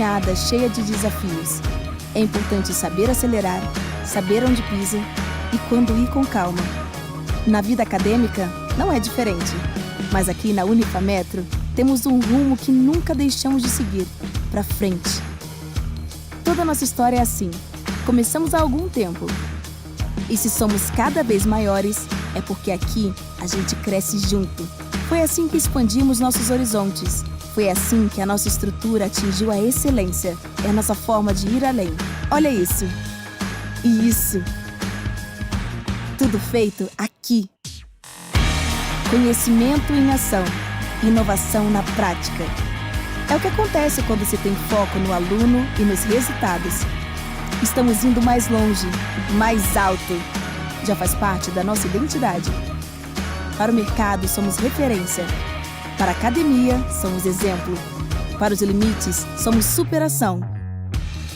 caminhada cheia de desafios. É importante saber acelerar, saber onde pisa e quando ir com calma. Na vida acadêmica, não é diferente. Mas aqui na Unifametro, temos um rumo que nunca deixamos de seguir, para frente. Toda a nossa história é assim. Começamos há algum tempo. E se somos cada vez maiores, é porque aqui a gente cresce junto. Foi assim que expandimos nossos horizontes. Foi assim que a nossa estrutura atingiu a excelência. É a nossa forma de ir além. Olha isso. E isso. Tudo feito aqui. Conhecimento em ação. Inovação na prática. É o que acontece quando se tem foco no aluno e nos resultados. Estamos indo mais longe, mais alto. Já faz parte da nossa identidade. Para o mercado, somos referência. Para a academia, somos exemplo. Para os limites, somos superação.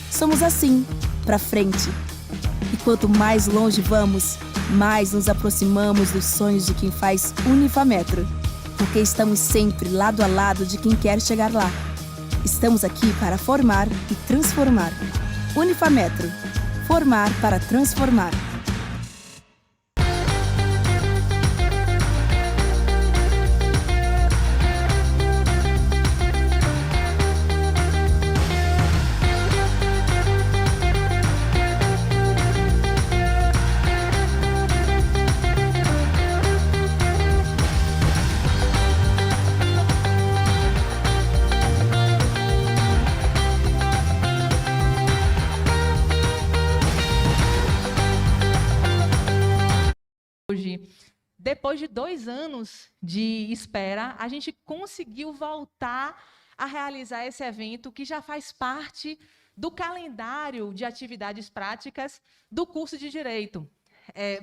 Somos assim, para frente. E quanto mais longe vamos, mais nos aproximamos dos sonhos de quem faz Unifametro. Porque estamos sempre lado a lado de quem quer chegar lá. Estamos aqui para formar e transformar. Unifametro. Formar para transformar. Hoje, depois de 2 anos de espera, a gente conseguiu voltar a realizar esse evento que já faz parte do calendário de atividades práticas do curso de Direito.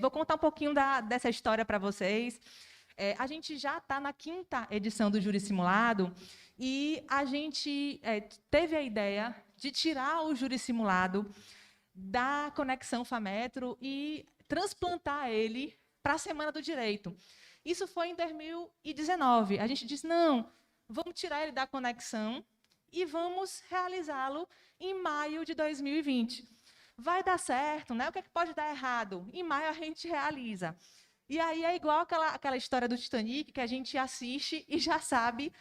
Vou contar um pouquinho dessa história para vocês. A gente já está na 5ª edição do Júri Simulado e a gente teve a ideia de tirar o Júri Simulado da Conexão Fametro e transplantar ele para a Semana do Direito. Isso foi em 2019. A gente disse, não, vamos tirar ele da conexão e vamos realizá-lo em maio de 2020. Vai dar certo, né? O que é que pode dar errado? Em maio a gente realiza. E aí é igual aquela história do Titanic, que a gente assiste e já sabe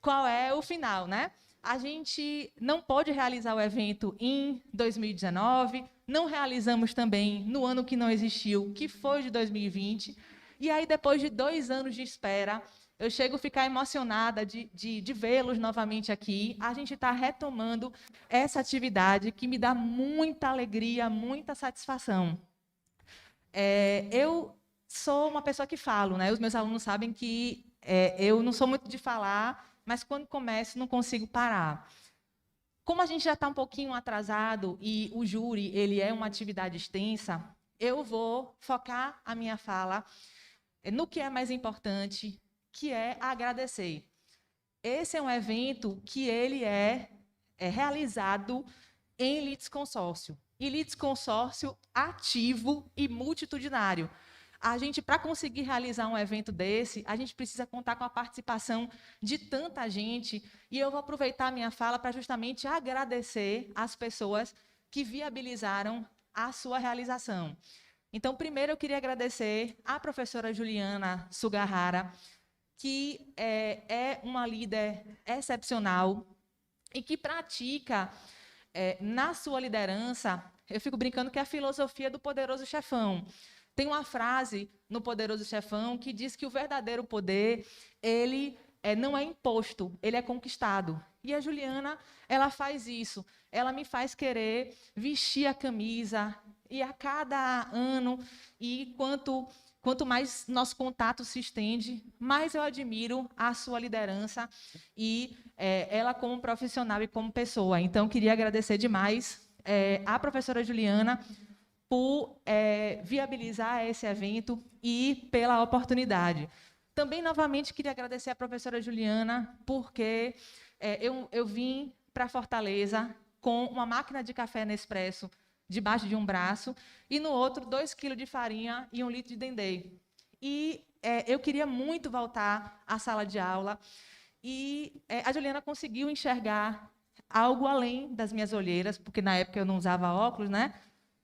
qual é o final, né? A gente não pôde realizar o evento em 2019, não realizamos também no ano que não existiu, que foi de 2020. E aí, depois de 2 anos de espera, eu chego a ficar emocionada de vê-los novamente aqui. A gente está retomando essa atividade que me dá muita alegria, muita satisfação. Eu sou uma pessoa que falo, né? Os meus alunos sabem que eu não sou muito de falar, mas quando começo não consigo parar. Como a gente já está um pouquinho atrasado e o júri ele é uma atividade extensa, eu vou focar a minha fala no que é mais importante, que é agradecer. Esse é um evento que ele é realizado em litisconsórcio. E litisconsórcio ativo e multitudinário. A gente, para conseguir realizar um evento desse, a gente precisa contar com a participação de tanta gente. E eu vou aproveitar a minha fala para justamente agradecer as pessoas que viabilizaram a sua realização. Então, primeiro eu queria agradecer à professora Juliana Sugahara, que é uma líder excepcional e que pratica, na sua liderança, eu fico brincando que é a filosofia do poderoso chefão. Tem uma frase no Poderoso Chefão que diz que o verdadeiro poder, ele não é imposto, ele é conquistado. E a Juliana, ela faz isso. Ela me faz querer vestir a camisa. E a cada ano, e quanto mais nosso contato se estende, mais eu admiro a sua liderança e ela como profissional e como pessoa. Então, queria agradecer demais à professora Juliana por viabilizar esse evento e pela oportunidade. Também, novamente, queria agradecer à professora Juliana, porque eu vim para Fortaleza com uma máquina de café Nespresso debaixo de um braço, e no outro 2 quilos de farinha e 1 litro de dendê. E eu queria muito voltar à sala de aula, e a Juliana conseguiu enxergar algo além das minhas olheiras, porque na época eu não usava óculos, né?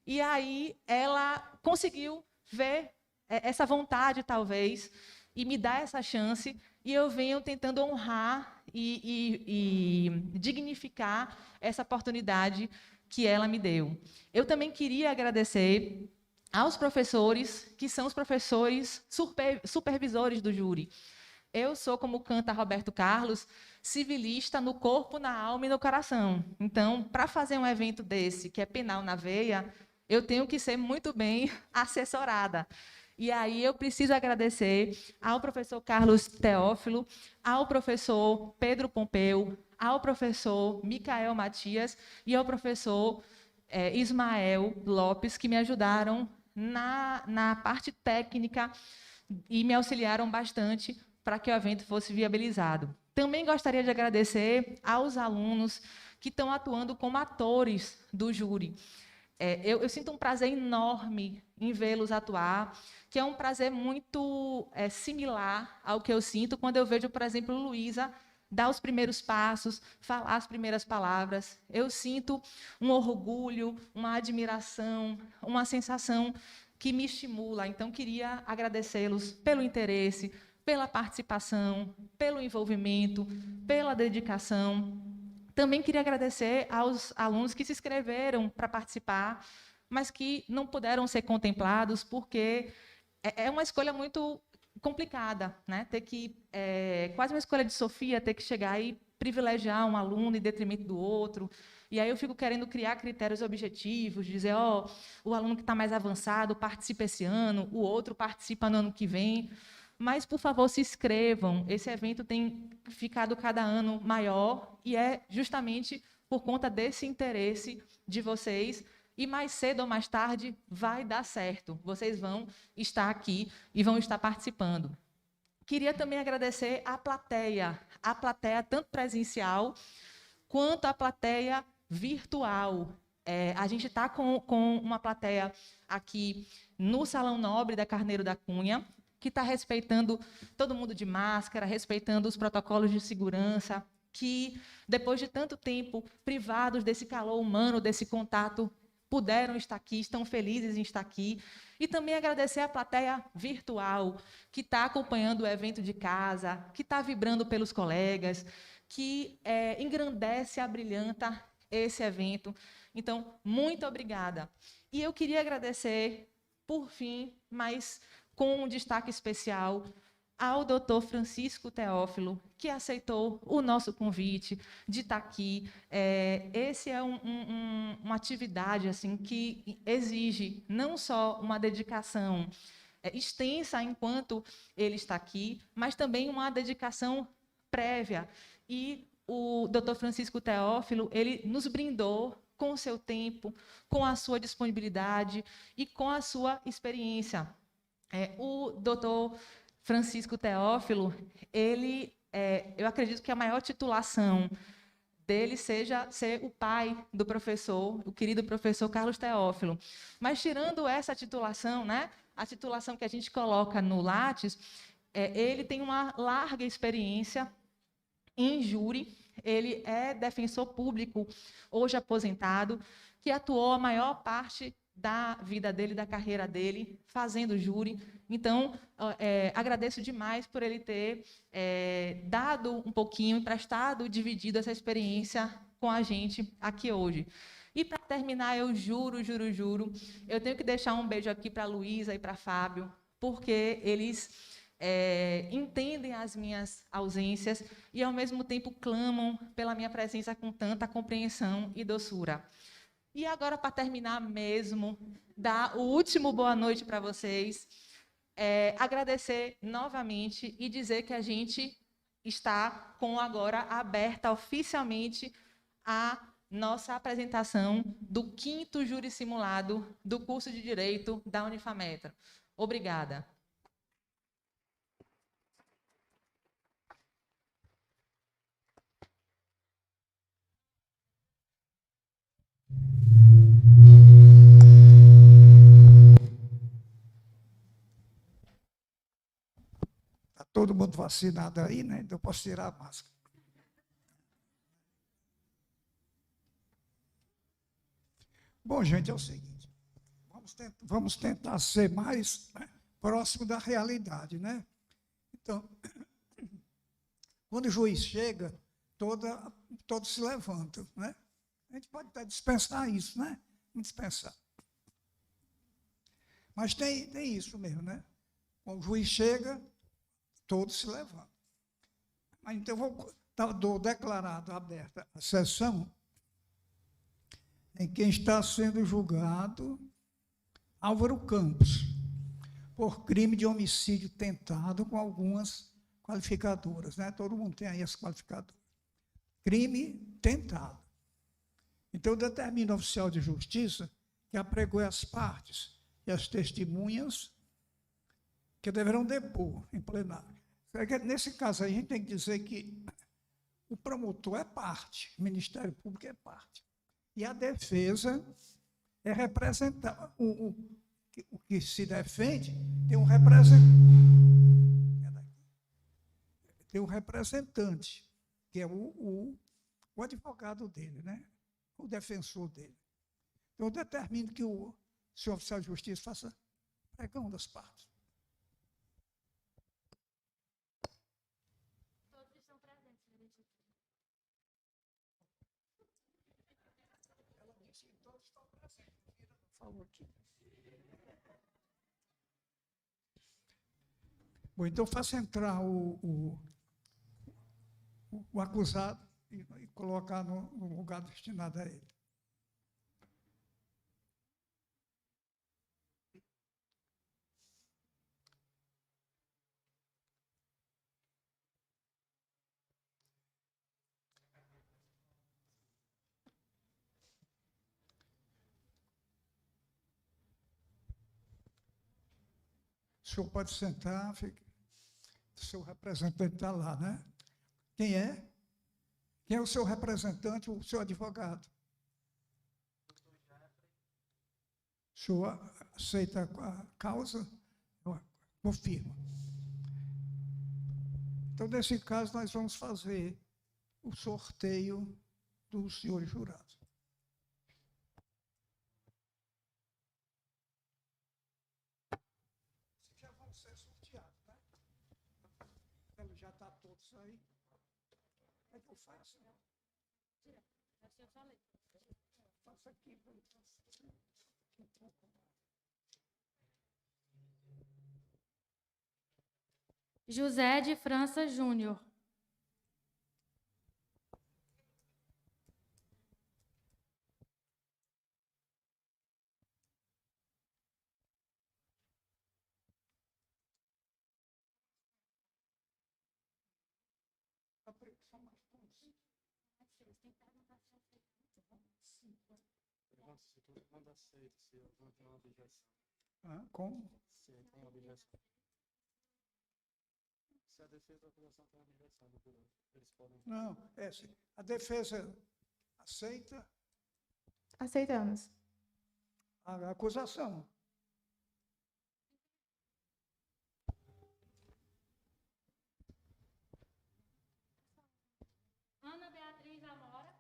E aí ela conseguiu ver essa vontade, talvez, e me dar essa chance, e eu venho tentando honrar e dignificar essa oportunidade que ela me deu. Eu também queria agradecer aos professores, que são os professores supervisores do júri. Eu sou, como canta Roberto Carlos, civilista no corpo, na alma e no coração. Então, para fazer um evento desse, que é penal na veia, eu tenho que ser muito bem assessorada. E aí eu preciso agradecer ao professor Carlos Teófilo, ao professor Pedro Pompeu, ao professor Micael Matias e ao professor Ismael Lopes, que me ajudaram na parte técnica e me auxiliaram bastante para que o evento fosse viabilizado. Também gostaria de agradecer aos alunos que estão atuando como atores do júri. Eu sinto um prazer enorme em vê-los atuar, que é um prazer muito similar ao que eu sinto quando eu vejo, por exemplo, Luísa dar os primeiros passos, falar as primeiras palavras. Eu sinto um orgulho, uma admiração, uma sensação que me estimula. Então, queria agradecê-los pelo interesse, pela participação, pelo envolvimento, pela dedicação. Também queria agradecer aos alunos que se inscreveram para participar, mas que não puderam ser contemplados, porque é uma escolha muito complicada, né? Ter que, quase uma escolha de Sofia, ter que chegar e privilegiar um aluno em detrimento do outro. E aí eu fico querendo criar critérios objetivos, dizer, o aluno que está mais avançado participa esse ano, o outro participa no ano que vem. Mas, por favor, se inscrevam. Esse evento tem ficado cada ano maior e é justamente por conta desse interesse de vocês. E mais cedo ou mais tarde vai dar certo. Vocês vão estar aqui e vão estar participando. Queria também agradecer à plateia tanto presencial quanto a plateia virtual. A gente está com uma plateia aqui no Salão Nobre da Carneiro da Cunha, que está respeitando todo mundo de máscara, respeitando os protocolos de segurança, que, depois de tanto tempo privados desse calor humano, desse contato, puderam estar aqui, estão felizes em estar aqui. E também agradecer à plateia virtual, que está acompanhando o evento de casa, que está vibrando pelos colegas, que engrandece, abrilhanta esse evento. Então, muito obrigada. E eu queria agradecer, por fim, mas com um destaque especial, ao Dr. Francisco Teófilo, que aceitou o nosso convite de estar aqui. Esse é uma atividade assim, que exige não só uma dedicação extensa enquanto ele está aqui, mas também uma dedicação prévia. E o Dr. Francisco Teófilo, ele nos brindou com o seu tempo, com a sua disponibilidade e com a sua experiência. O doutor Francisco Teófilo, eu acredito que a maior titulação dele seja ser o pai do professor, o querido professor Carlos Teófilo. Mas, tirando essa titulação, né, a titulação que a gente coloca no Lattes, ele tem uma larga experiência em júri. Ele é defensor público, hoje aposentado, que atuou a maior parte da vida dele, da carreira dele, fazendo júri. Então, agradeço demais por ele ter dado um pouquinho, emprestado, dividido essa experiência com a gente aqui hoje. E, para terminar, eu juro, eu tenho que deixar um beijo aqui para a Luísa e para Fábio, porque eles entendem as minhas ausências e, ao mesmo tempo, clamam pela minha presença com tanta compreensão e doçura. E agora, para terminar mesmo, dar o último boa noite para vocês, agradecer novamente e dizer que a gente está com agora aberta oficialmente a nossa apresentação do 5º júri simulado do curso de Direito da Unifametro. Obrigada. Todo mundo vacinado aí, né? Então eu posso tirar a máscara. Bom, gente, é o seguinte, vamos tentar ser mais, né, próximo da realidade, né? Então, quando o juiz chega, todos se levantam, né? A gente pode até dispensar isso, né? Dispensar. Mas tem isso mesmo, né? Quando o juiz chega, todos se levantam. Mas então, dou declarado aberta a sessão em quem está sendo julgado Álvaro Campos, por crime de homicídio tentado com algumas qualificadoras, né? Todo mundo tem aí as qualificadoras. Crime tentado. Então, determina o oficial de justiça que apregoe as partes e as testemunhas que deverão depor em plenário. Nesse caso aí, a gente tem que dizer que o promotor é parte, o Ministério Público é parte. E a defesa é representar. O que se defende tem um representante, que é o advogado dele, né? O defensor dele. Então, eu determino que o senhor oficial de justiça faça pregão das partes. Todos estão presentes, Ela disse que todos estão presentes. Falou aqui. Bom, então faça entrar o acusado e colocar no lugar destinado a ele. O senhor pode sentar, fica. O seu representante está lá, né? Quem é? Quem é o seu representante, o seu advogado? O senhor aceita a causa? Confirma. Então, nesse caso, nós vamos fazer o sorteio dos senhores jurados. Já vão ser sorteados, né? Então, já está todos aí. Como é que eu faço? Tira, eu falei. Faço aqui. José de França Júnior. São mais pontos. Pergunta se tu manda aceito, se eu não tenho uma objeção. Como? Se tem objeção. Se a defesa da acusação tem objeção do jurado, eles podem. Não, a defesa aceita Aceitamos. a acusação. Ana Beatriz Amora.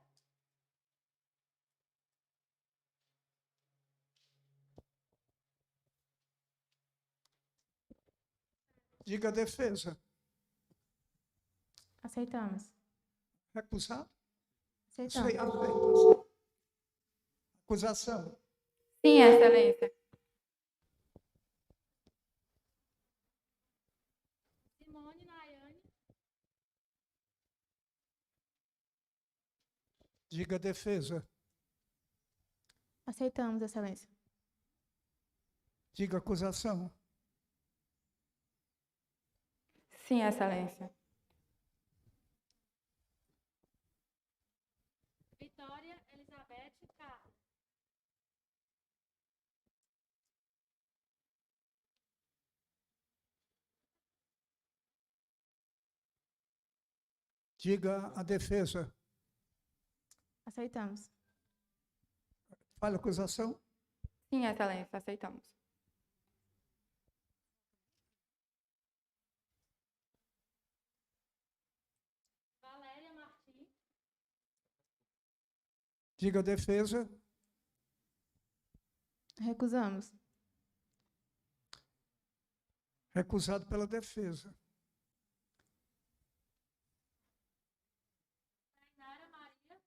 Diga a defesa. Aceitamos. Recusado? Aceitamos. Aceita. Acusação. Sim, Excelência. Simone Nayane. Diga a defesa. Aceitamos, Excelência. Diga a acusação. Sim, Excelência. Vitória Elizabeth Carlos. Diga a defesa. Aceitamos. Fale a acusação. Sim, Excelência, aceitamos. Valéria Martins. Diga a defesa. Recusamos. Recusado pela defesa. Tainara Maria.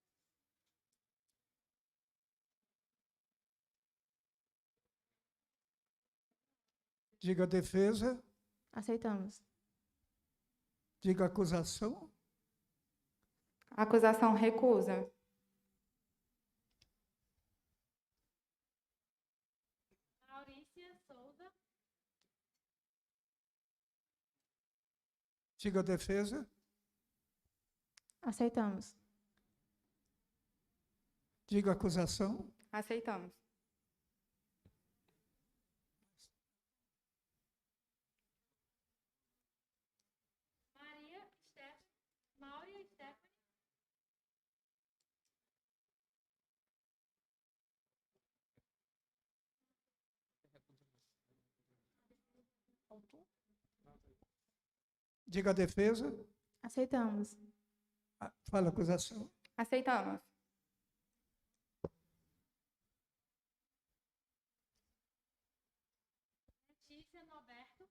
Diga defesa. Aceitamos. Diga acusação. Acusação recusa. Maurícia Souza. Diga defesa. Aceitamos. Diga acusação. Aceitamos. Maria Stephanie. Maura Stephanie. Diga defesa. Aceitamos. Fala acusação. Aceitamos. Letícia Norberto.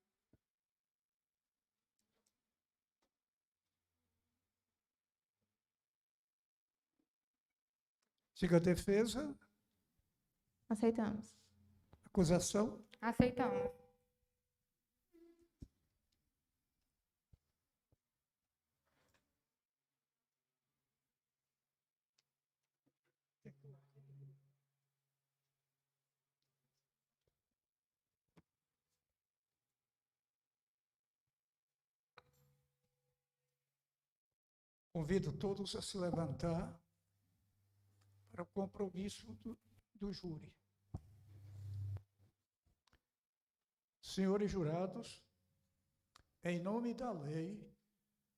Diga defesa. Aceitamos. Acusação. Aceitamos. Convido todos a se levantar para o compromisso do júri. Senhores jurados, em nome da lei,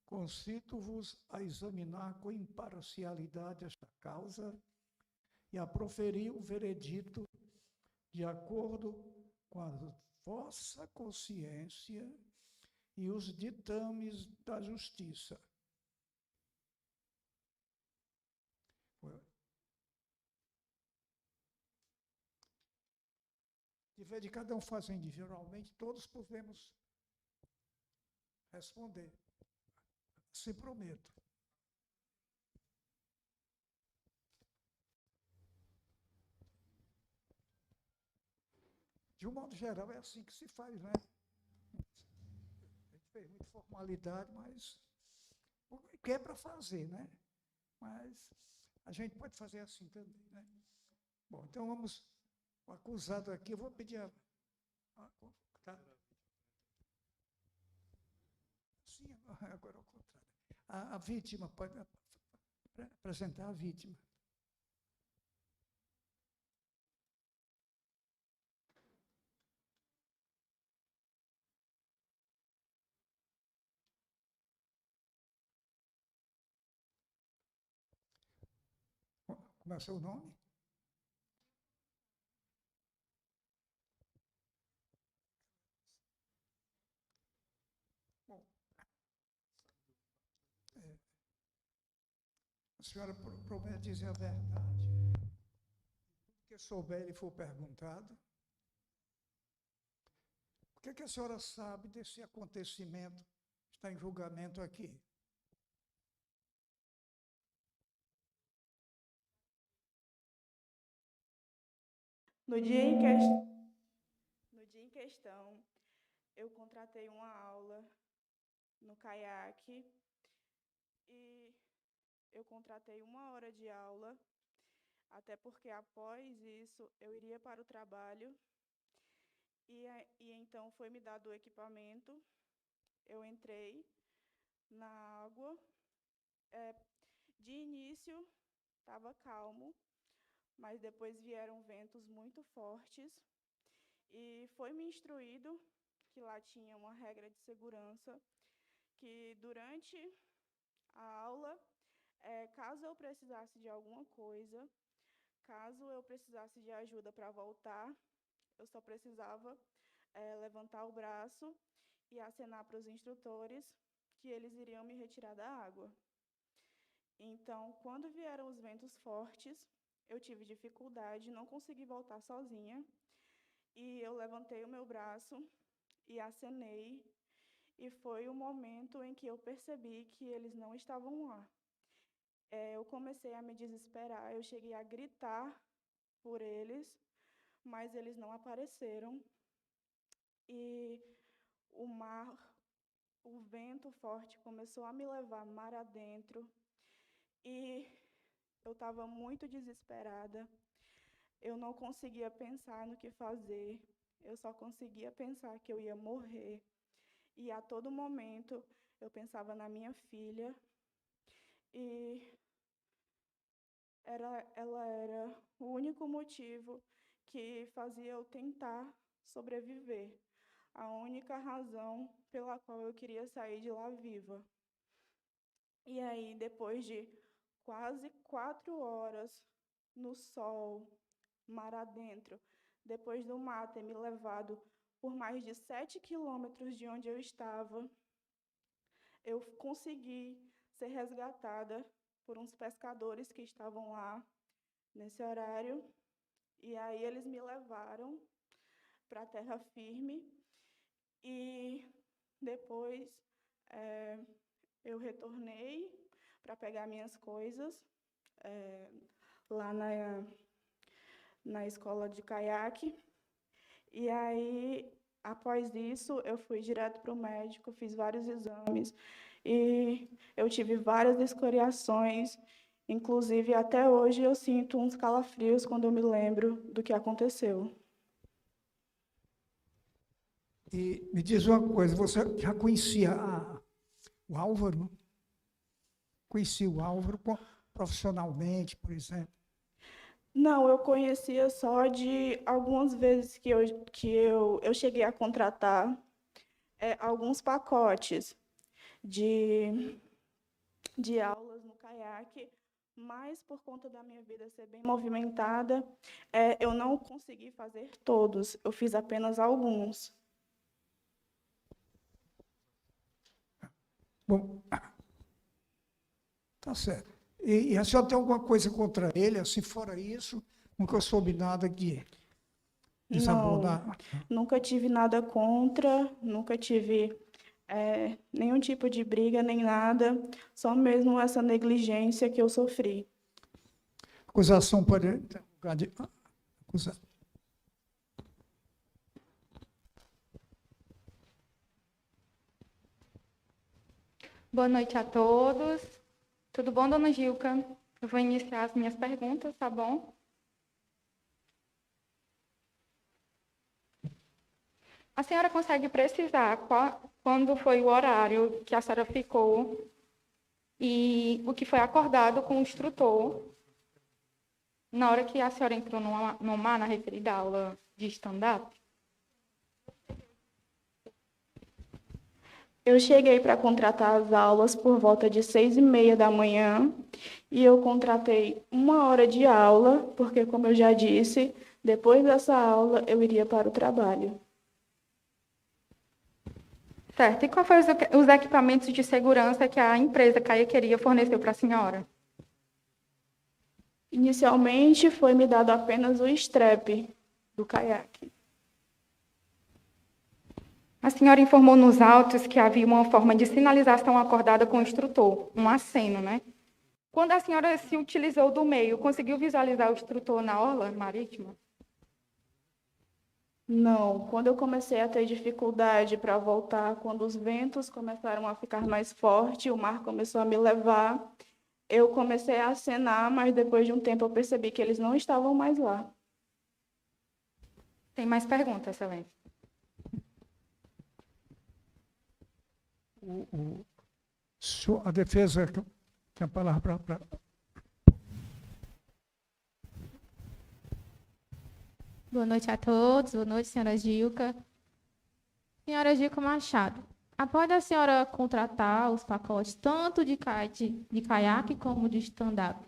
concito-vos a examinar com imparcialidade esta causa e a proferir o veredito de acordo com a vossa consciência e os ditames da justiça. De vez de cada um fazer individualmente, todos podemos responder. Se prometo. De um modo geral, é assim que se faz, né? A gente fez muita formalidade, mas o que é para fazer, né? Mas a gente pode fazer assim também, né? Bom, então vamos. O acusado aqui, eu vou pedir tá? Sim, agora ao contrário. A vítima, pode apresentar a vítima. Como é o seu nome? A senhora promete dizer a verdade. O que souber e for perguntado. O que a senhora sabe desse acontecimento que está em julgamento aqui? No dia em questão, eu contratei uma aula no caiaque e eu contratei 1 hora de aula, até porque após isso eu iria para o trabalho e então foi me dado o equipamento, eu entrei na água, de início estava calmo, mas depois vieram ventos muito fortes e foi me instruído que lá tinha uma regra de segurança, que durante a aula, caso eu precisasse de alguma coisa, caso eu precisasse de ajuda para voltar, eu só precisava levantar o braço e acenar para os instrutores que eles iriam me retirar da água. Então, quando vieram os ventos fortes, eu tive dificuldade, não consegui voltar sozinha. E eu levantei o meu braço e acenei. E foi o momento em que eu percebi que eles não estavam lá. Eu comecei a me desesperar, eu cheguei a gritar por eles, mas eles não apareceram. E o mar, o vento forte começou a me levar mar adentro. E eu estava muito desesperada. Eu não conseguia pensar no que fazer. Eu só conseguia pensar que eu ia morrer. E a todo momento eu pensava na minha filha. E ela era o único motivo que fazia eu tentar sobreviver. A única razão pela qual eu queria sair de lá viva. E aí, depois de quase 4 horas no sol, mar adentro, depois do mar ter me levado por mais de 7 quilômetros de onde eu estava, eu consegui ser resgatada por uns pescadores que estavam lá nesse horário. E aí eles me levaram para a terra firme. E depois eu retornei para pegar minhas coisas lá na escola de caiaque. E aí, após isso, eu fui direto para o médico, fiz vários exames e eu tive várias escoriações. Inclusive, até hoje, eu sinto uns calafrios quando eu me lembro do que aconteceu. E me diz uma coisa, você já conhecia o Álvaro? Conhecia o Álvaro profissionalmente, por exemplo? Não, eu conhecia só de algumas vezes que eu cheguei a contratar alguns pacotes de aulas no caiaque, mas por conta da minha vida ser bem movimentada, eu não consegui fazer todos, eu fiz apenas alguns. Bom, tá certo. E a senhora tem alguma coisa contra ele? Se fora isso, nunca soube nada que Não, nunca tive nada contra, nunca tive nenhum tipo de briga, nem nada, só mesmo essa negligência que eu sofri. Acusação para acusar. Boa noite a todos. Tudo bom, dona Gilca? Eu vou iniciar as minhas perguntas, tá bom? A senhora consegue precisar quando foi o horário que a senhora ficou e o que foi acordado com o instrutor na hora que a senhora entrou no mar, na referida aula de stand-up? Eu cheguei para contratar as aulas por volta de 6h30 da manhã e eu contratei 1 hora de aula, porque, como eu já disse, depois dessa aula eu iria para o trabalho. Certo. E quais foram os equipamentos de segurança que a empresa Caiaqueria forneceu para a senhora? Inicialmente, foi me dado apenas o strap do caiaque. A senhora informou nos autos que havia uma forma de sinalização acordada com o instrutor, um aceno, né? Quando a senhora se utilizou do meio, conseguiu visualizar o instrutor na orla marítima? Não, quando eu comecei a ter dificuldade para voltar, quando os ventos começaram a ficar mais fortes, o mar começou a me levar, eu comecei a acenar, mas depois de um tempo eu percebi que eles não estavam mais lá. Tem mais perguntas, excelência? A defesa tem a palavra para... Boa noite a todos. Boa noite, senhora Gilca. Senhora Gilca Machado, após a senhora contratar os pacotes tanto de caiaque como de stand-up,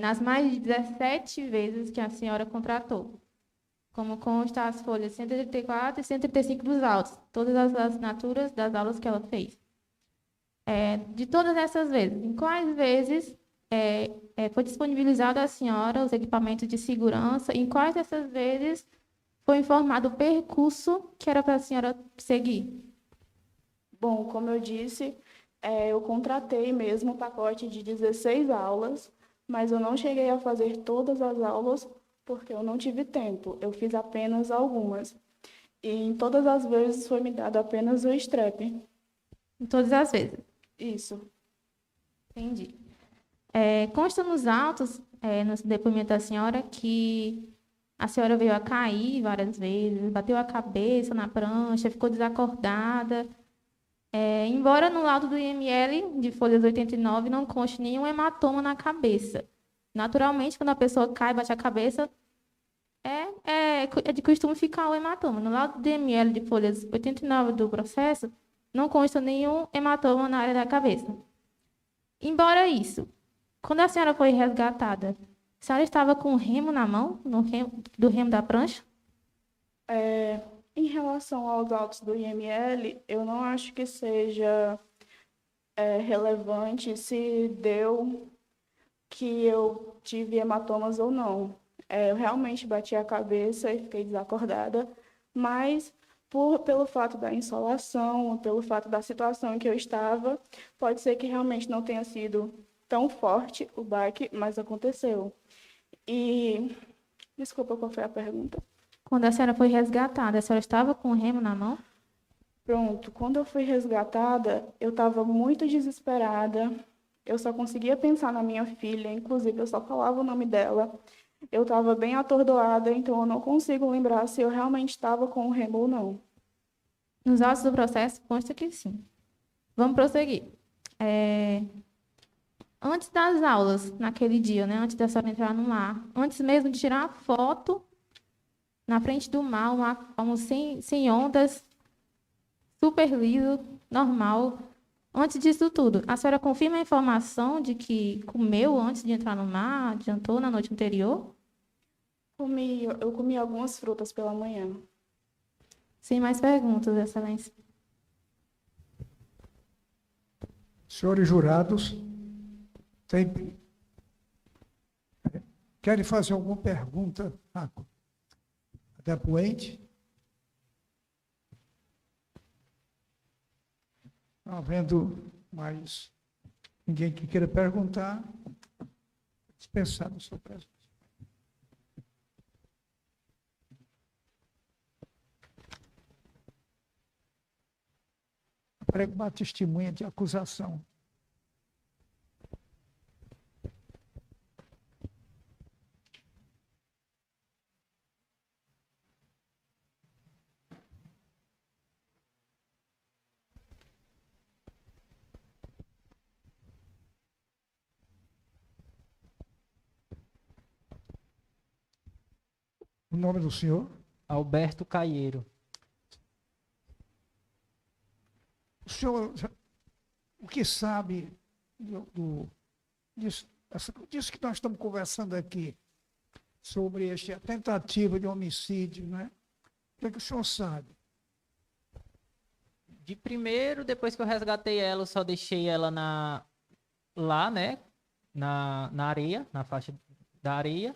nas mais de 17 vezes que a senhora contratou, como consta as folhas 134 e 135 dos autos, todas as assinaturas das aulas que ela fez. De todas essas vezes, em quais vezes foi disponibilizado à senhora os equipamentos de segurança? Em quais dessas vezes foi informado o percurso que era para a senhora seguir? Bom, como eu disse, eu contratei mesmo o pacote de 16 aulas, mas eu não cheguei a fazer todas as aulas porque eu não tive tempo. Eu fiz apenas algumas. E em todas as vezes foi me dado apenas o strep. Em todas as vezes. Isso. Entendi. Consta nos autos, no depoimento da senhora, que a senhora veio a cair várias vezes, bateu a cabeça na prancha, ficou desacordada. Embora no laudo do IML de folhas 89 não conste nenhum hematoma na cabeça. Naturalmente, quando a pessoa cai, bate a cabeça, é de costume ficar o hematoma. No laudo do IML de folhas 89 do processo, não consta nenhum hematoma na área da cabeça. Embora isso, quando a senhora foi resgatada, a senhora estava com o remo na mão, do remo da prancha? Em relação aos autos do IML, eu não acho que seja relevante se deu que eu tive hematomas ou não. Eu realmente bati a cabeça e fiquei desacordada, mas pelo fato da insolação, pelo fato da situação em que eu estava, pode ser que realmente não tenha sido tão forte o baque, mas aconteceu. E, desculpa, qual foi a pergunta? Quando a senhora foi resgatada, a senhora estava com o remo na mão? Pronto, quando eu fui resgatada, eu estava muito desesperada, eu só conseguia pensar na minha filha, inclusive eu só falava o nome dela. Eu estava bem atordoada, então eu não consigo lembrar se eu realmente estava com o remo ou não. Nos autos do processo, consta que sim. Vamos prosseguir. Antes das aulas, naquele dia, né, antes da senhora entrar no mar, antes mesmo de tirar a foto na frente do mar, como sem ondas, super liso, normal. Antes disso tudo, a senhora confirma a informação de que comeu antes de entrar no mar, jantou na noite anterior? Eu comi algumas frutas pela manhã. Sem mais perguntas, Excelência. Senhores jurados, querem fazer alguma pergunta à depoente? Não havendo mais ninguém que queira perguntar, dispensar a sua presença. Prego uma testemunha de acusação. O nome do senhor? Alberto Caieiro. O senhor, o que sabe disso que nós estamos conversando aqui, sobre esta tentativa de homicídio, né? O que o senhor sabe? De primeiro, depois que eu resgatei ela, eu só deixei ela lá, né? Na areia, na faixa da areia.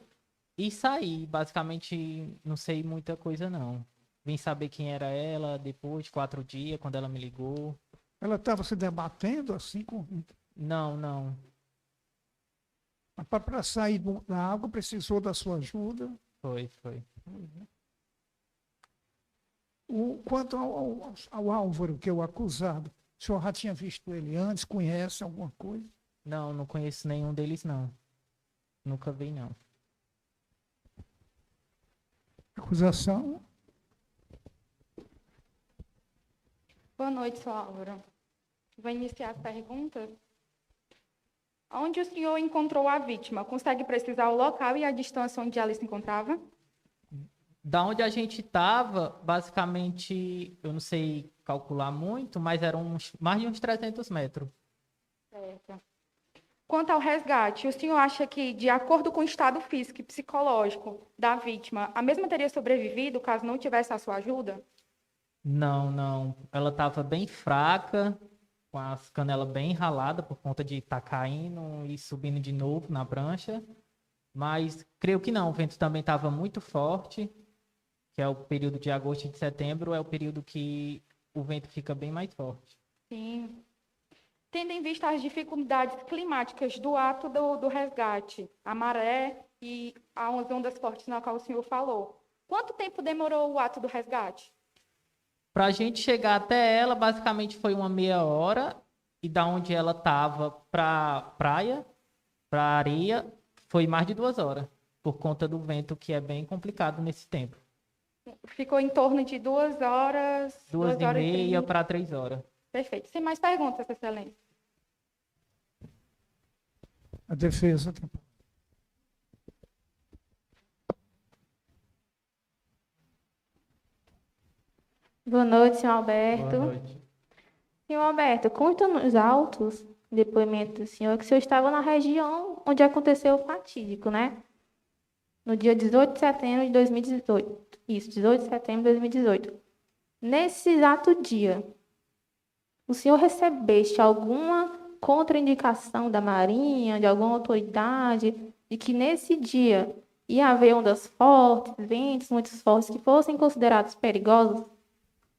E saí. Basicamente, não sei muita coisa, não. Vim saber quem era ela depois de 4 dias, quando ela me ligou. Ela estava se debatendo assim com... Não. Para sair da água, precisou da sua ajuda. Foi. Quanto ao Álvaro, que é o acusado, o senhor já tinha visto ele antes? Conhece alguma coisa? Não conheço nenhum deles, não. Nunca vi, não. Acusação? Boa noite, senhor Álvaro. Vou iniciar as perguntas. Onde o senhor encontrou a vítima? Consegue precisar o local e a distância onde ela se encontrava? Da onde a gente estava, basicamente, eu não sei calcular muito, mas eram mais de uns 300 metros. Certo. Quanto ao resgate, o senhor acha que, de acordo com o estado físico e psicológico da vítima, a mesma teria sobrevivido caso não tivesse a sua ajuda? Não. Ela estava bem fraca com as canelas bem raladas por conta de estar caindo e subindo de novo na prancha. Mas creio que não, o vento também estava muito forte, que é o período de agosto e de setembro, é o período que o vento fica bem mais forte. Sim. Tendo em vista as dificuldades climáticas do ato do resgate, a maré e as ondas fortes na qual o senhor falou, quanto tempo demorou o ato do resgate? Para a gente chegar até ela, basicamente foi uma meia hora, e da onde ela estava para praia, para areia, foi mais de 2 horas, por conta do vento, que é bem complicado nesse tempo. Ficou em torno de 2 horas, 2h30 30. para 3 horas. Perfeito. Sem mais perguntas, Excelência. A defesa. Boa noite, senhor Alberto. Boa noite. Senhor Alberto, consta nos autos, depoimento do senhor, que o senhor estava na região onde aconteceu o fatídico, né? No dia 18 de setembro de 2018. Isso, 18 de setembro de 2018. Nesse exato dia, o senhor recebeste alguma contraindicação da Marinha, de alguma autoridade, de que nesse dia ia haver ondas fortes, ventos muito fortes, que fossem considerados perigosos?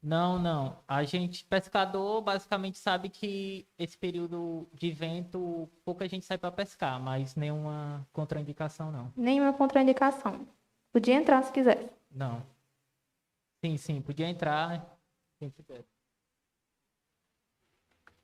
Não. A gente, pescador, basicamente sabe que esse período de vento, pouca gente sai para pescar, mas nenhuma contraindicação, não. Nenhuma contraindicação. Podia entrar se quiser. Não. Sim, podia entrar, quem quiser.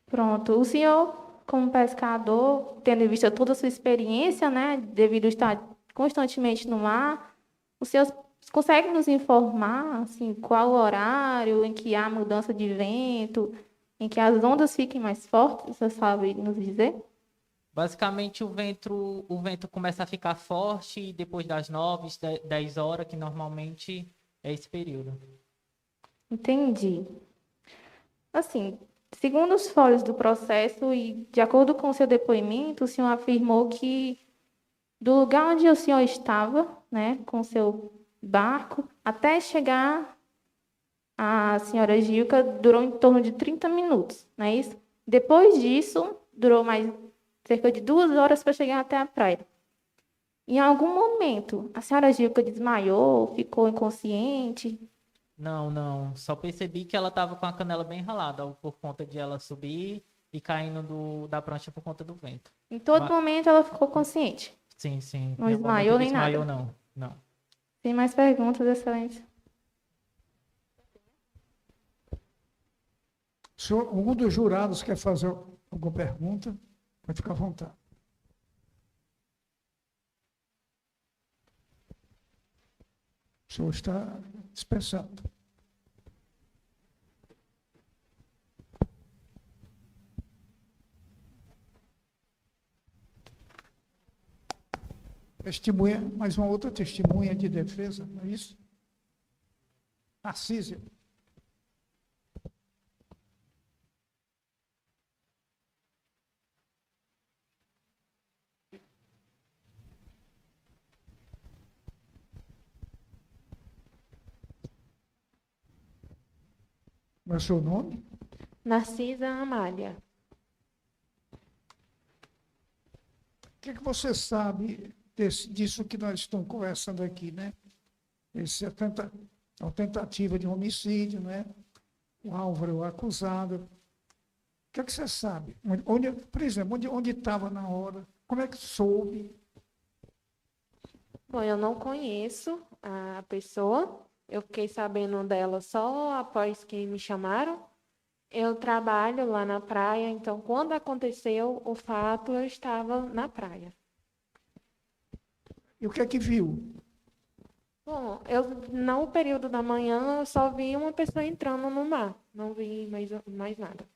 Pronto. O senhor, como pescador, tendo em vista toda a sua experiência, né, devido a estar constantemente no mar, o senhor consegue nos informar, assim, qual o horário em que há mudança de vento, em que as ondas fiquem mais fortes? Você sabe nos dizer? Basicamente, o vento começa a ficar forte depois das 9, 10 horas, que normalmente é esse período. Entendi. Assim, segundo os folhos do processo e de acordo com o seu depoimento, o senhor afirmou que do lugar onde o senhor estava, né, com o seu barco, até chegar à senhora Gilca, durou em torno de 30 minutos, não é isso? Depois disso, durou mais cerca de 2 horas para chegar até a praia. Em algum momento, a senhora Gilca desmaiou, ficou inconsciente? Não. Só percebi que ela estava com a canela bem ralada, por conta de ela subir e caindo da prancha por conta do vento. Em todo momento ela ficou consciente? Sim. Não desmaiou nem nada? Desmaiou, não. Tem mais perguntas, Excelência? Senhor, um dos jurados quer fazer alguma pergunta? Pode ficar à vontade. O senhor está dispensado. Testemunha, mais uma outra testemunha de defesa, não é isso? Narcísia. Qual é o seu nome? Narcisa Amália. O que você sabe disso que nós estamos conversando aqui, né? Essa a tentativa de homicídio, né? O Álvaro, o acusado. O que você sabe? Por exemplo, onde estava na hora? Como é que soube? Bom, eu não conheço a pessoa. Eu fiquei sabendo dela só após que me chamaram. Eu trabalho lá na praia, então quando aconteceu o fato, eu estava na praia. E o que é que viu? Bom, no período da manhã, eu só vi uma pessoa entrando no mar. Não vi mais nada.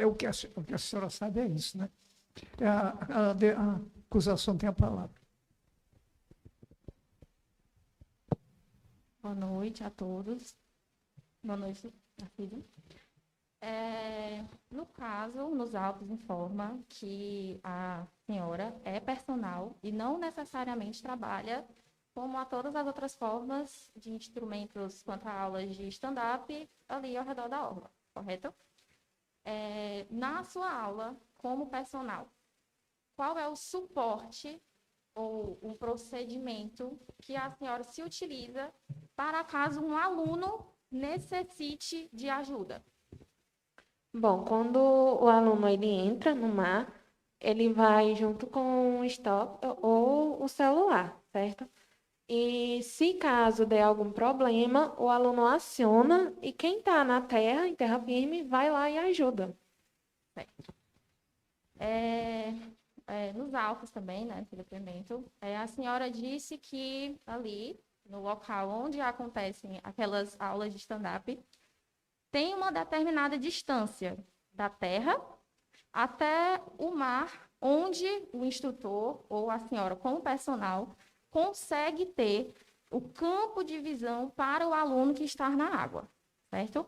O que a senhora sabe é isso, né? A acusação tem a palavra. Boa noite a todos. Boa noite, Narcisa. No caso, nos autos informa que a senhora é personal e não necessariamente trabalha como a todas as outras formas de instrumentos quanto a aulas de stand-up ali ao redor da orla, correto? Na sua aula, como personal, qual é o suporte ou o procedimento que a senhora se utiliza para caso um aluno necessite de ajuda? Bom, quando o aluno ele entra no mar, ele vai junto com o stop ou o celular, certo? E se caso der algum problema, o aluno aciona e quem está na terra, em terra firme, vai lá e ajuda. Certo. Nos autos também, né, esse depoimento, a senhora disse que ali, no local onde acontecem aquelas aulas de stand-up, tem uma determinada distância da terra até o mar, onde o instrutor ou a senhora, como personal, consegue ter o campo de visão para o aluno que está na água, certo?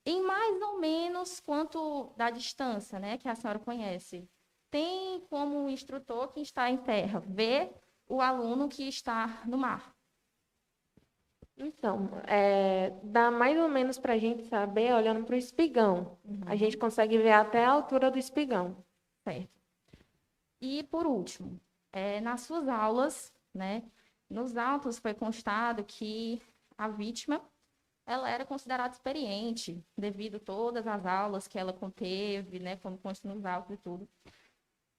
Em mais ou menos quanto da distância, né, que a senhora conhece, tem como o instrutor que está em terra ver o aluno que está no mar? Então, dá mais ou menos para a gente saber olhando para o espigão. A gente consegue ver até a altura do espigão. Certo. E, por último, nas suas aulas, né, nos autos foi constado que a vítima ela era considerada experiente, devido a todas as aulas que ela conteve, né, como consta nos autos e tudo.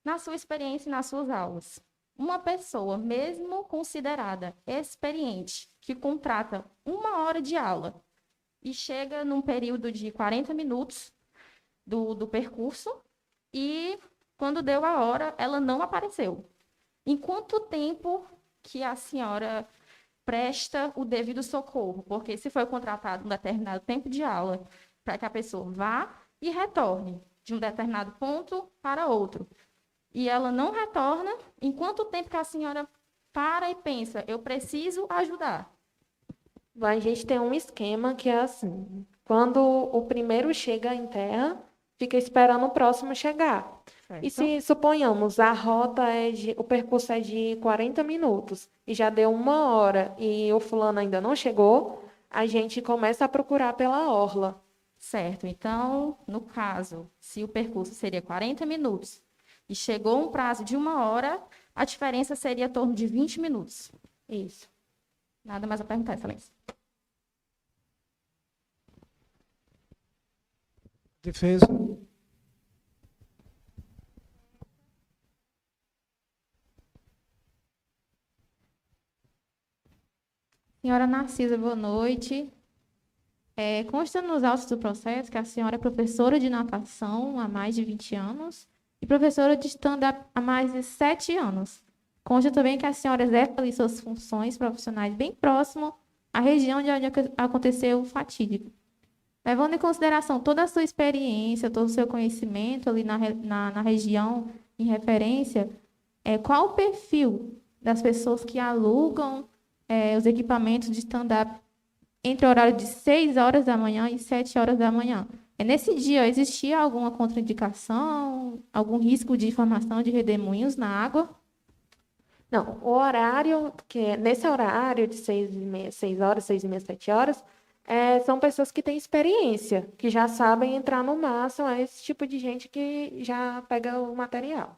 Na sua experiência e nas suas aulas, uma pessoa, mesmo considerada experiente, que contrata 1 hora de aula e chega num período de 40 minutos do percurso e, quando deu a hora, ela não apareceu. Em quanto tempo que a senhora presta o devido socorro? Porque se foi contratado um determinado tempo de aula para que a pessoa vá e retorne de um determinado ponto para outro, e ela não retorna, em quanto tempo que a senhora para e pensa, eu preciso ajudar? A gente tem um esquema que é assim, quando o primeiro chega em terra, fica esperando o próximo chegar. Certo. E se, suponhamos, a rota o percurso é de 40 minutos, e já deu 1 hora, e o fulano ainda não chegou, a gente começa a procurar pela orla. Certo. Então, no caso, se o percurso seria 40 minutos, e chegou um prazo de 1 hora, a diferença seria em torno de 20 minutos. Isso. Nada mais a perguntar, excelência. Defesa. Senhora Narcisa, boa noite. Consta nos autos do processo que a senhora é professora de natação há mais de 20 anos e professora de stand-up há mais de 7 anos. Consta também que a senhora exerce ali suas funções profissionais bem próximo à região de onde aconteceu o fatídico. Levando em consideração toda a sua experiência, todo o seu conhecimento ali na região em referência, qual o perfil das pessoas que alugam os equipamentos de stand-up entre o horário de 6 horas da manhã e 7 horas da manhã? Nesse dia, existia alguma contraindicação, algum risco de formação de redemoinhos na água? Não, o horário, nesse horário de 6 horas, 6h30, 7 horas, são pessoas que têm experiência, que já sabem entrar no mar, são esse tipo de gente que já pega o material.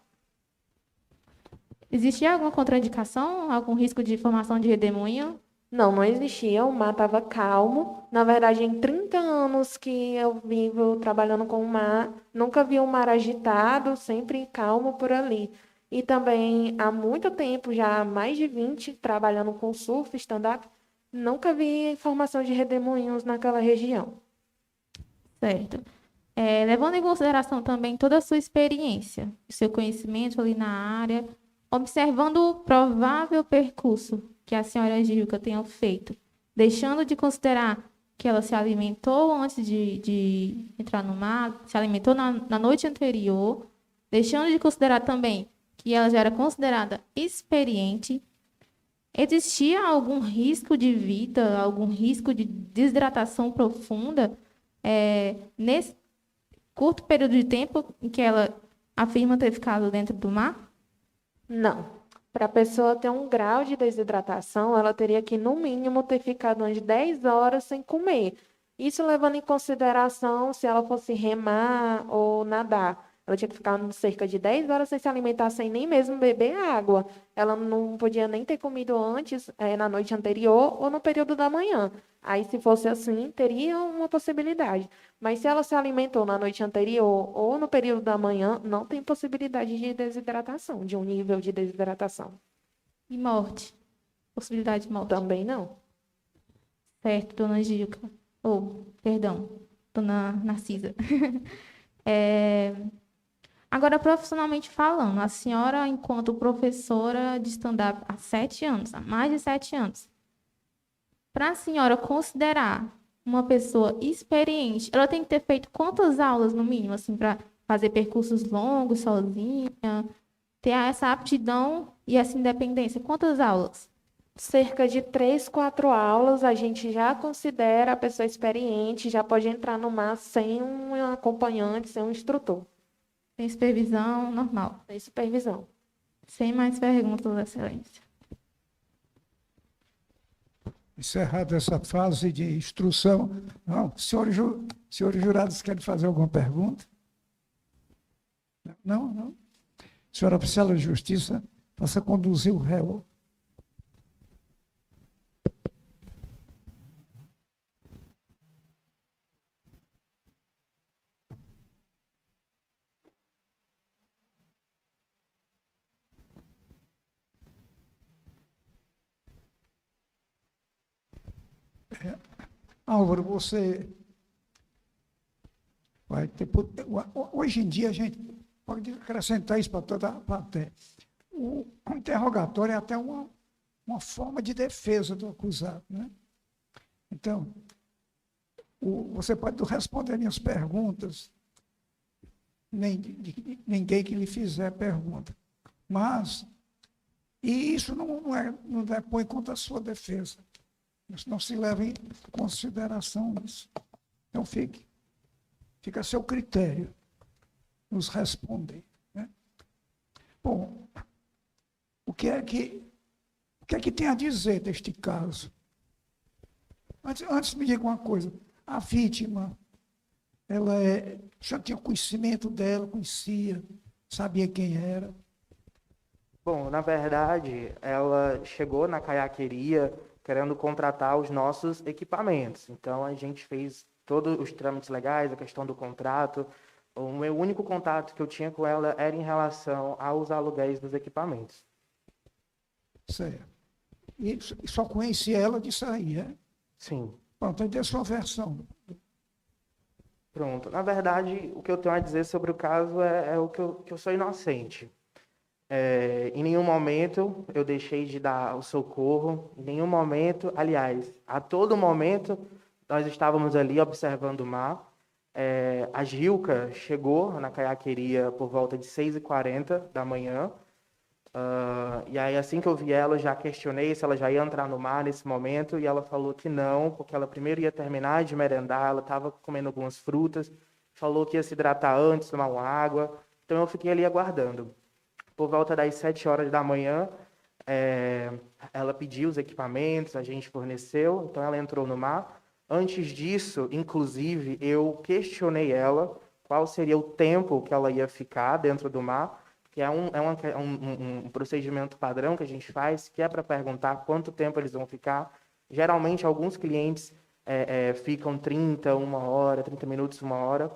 Existia alguma contraindicação, algum risco de formação de redemoinho? Não existia, o mar estava calmo. Na verdade, em 30 anos que eu vivo trabalhando com o mar, nunca vi o mar agitado, sempre calmo por ali. E também, há muito tempo, já há mais de 20, trabalhando com surf, stand-up, nunca vi formação de redemoinhos naquela região. Certo. Levando em consideração também toda a sua experiência, o seu conhecimento ali na área, observando o provável percurso que a senhora Gilca tenha feito, deixando de considerar que ela se alimentou antes de entrar no mar, se alimentou na noite anterior, deixando de considerar também que ela já era considerada experiente, existia algum risco de vida, algum risco de desidratação profunda curto período de tempo em que ela afirma ter ficado dentro do mar? Não. Para a pessoa ter um grau de desidratação, ela teria que, no mínimo, ter ficado umas 10 horas sem comer. Isso levando em consideração se ela fosse remar ou nadar. Ela tinha que ficar cerca de 10 horas sem se alimentar, sem nem mesmo beber água. Ela não podia nem ter comido antes, na noite anterior ou no período da manhã. Aí, se fosse assim, teria uma possibilidade. Mas se ela se alimentou na noite anterior ou no período da manhã, não tem possibilidade de desidratação, de um nível de desidratação. E morte? Possibilidade de morte? Também não. Certo, dona Gilca. Perdão, dona Narcisa. Agora, profissionalmente falando, a senhora, enquanto professora de stand-up há 7 anos, há mais de 7 anos, para a senhora considerar uma pessoa experiente, ela tem que ter feito quantas aulas, no mínimo, assim, para fazer percursos longos, sozinha, ter essa aptidão e essa independência? Quantas aulas? Cerca de 3, 4 aulas, a gente já considera a pessoa experiente, já pode entrar no mar sem um acompanhante, sem um instrutor. Sem supervisão, normal. Sem supervisão. Sem mais perguntas, Excelência. Encerrada essa fase de instrução. Não, senhores jurados querem fazer alguma pergunta? Não? Senhora oficial de justiça, possa conduzir o réu. Álvaro, você vai ter... Hoje em dia, a gente pode acrescentar isso para toda a plateia. O interrogatório é até uma forma de defesa do acusado, né? Então, você pode responder minhas perguntas, ninguém que lhe fizer pergunta. Mas, e isso não depõe contra a sua defesa. Não se leva em consideração isso. Então, fica a seu critério nos responder, né? Bom, o que é que tem a dizer deste caso? Antes me diga uma coisa. A vítima, ela já tinha conhecimento dela, conhecia, sabia quem era? Bom, na verdade, ela chegou na caiaqueria querendo contratar os nossos equipamentos. Então, a gente fez todos os trâmites legais, a questão do contrato. O meu único contato que eu tinha com ela era em relação aos aluguéis dos equipamentos. Certo. E só conhecia ela disso aí, é? Sim. Pronto, aí dê sua versão. Pronto. Na verdade, o que eu tenho a dizer sobre o caso é o que eu sou inocente. Em nenhum momento eu deixei de dar o socorro, em nenhum momento, aliás, a todo momento nós estávamos ali observando o mar. A Gilca chegou na caiaqueria por volta de 6h40 da manhã, e aí assim que eu vi ela, eu já questionei se ela já ia entrar no mar nesse momento, e ela falou que não, porque ela primeiro ia terminar de merendar, ela estava comendo algumas frutas, falou que ia se hidratar antes, tomar uma água, então eu fiquei ali aguardando. Por volta das 7 horas da manhã, ela pediu os equipamentos, a gente forneceu, então ela entrou no mar. Antes disso, inclusive, eu questionei ela qual seria o tempo que ela ia ficar dentro do mar, que é um procedimento padrão que a gente faz, que é para perguntar quanto tempo eles vão ficar. Geralmente, alguns clientes ficam 30 minutos, 1 hora,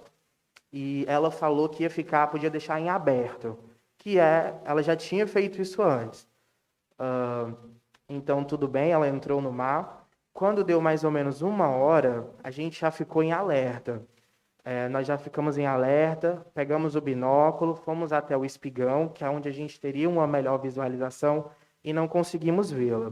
e ela falou que ia ficar, podia deixar em aberto, ela já tinha feito isso antes. Então, tudo bem, ela entrou no mar. Quando deu mais ou menos 1 hora, a gente já ficou em alerta. Nós já ficamos em alerta, pegamos o binóculo, fomos até o espigão, que é onde a gente teria uma melhor visualização, e não conseguimos vê-la.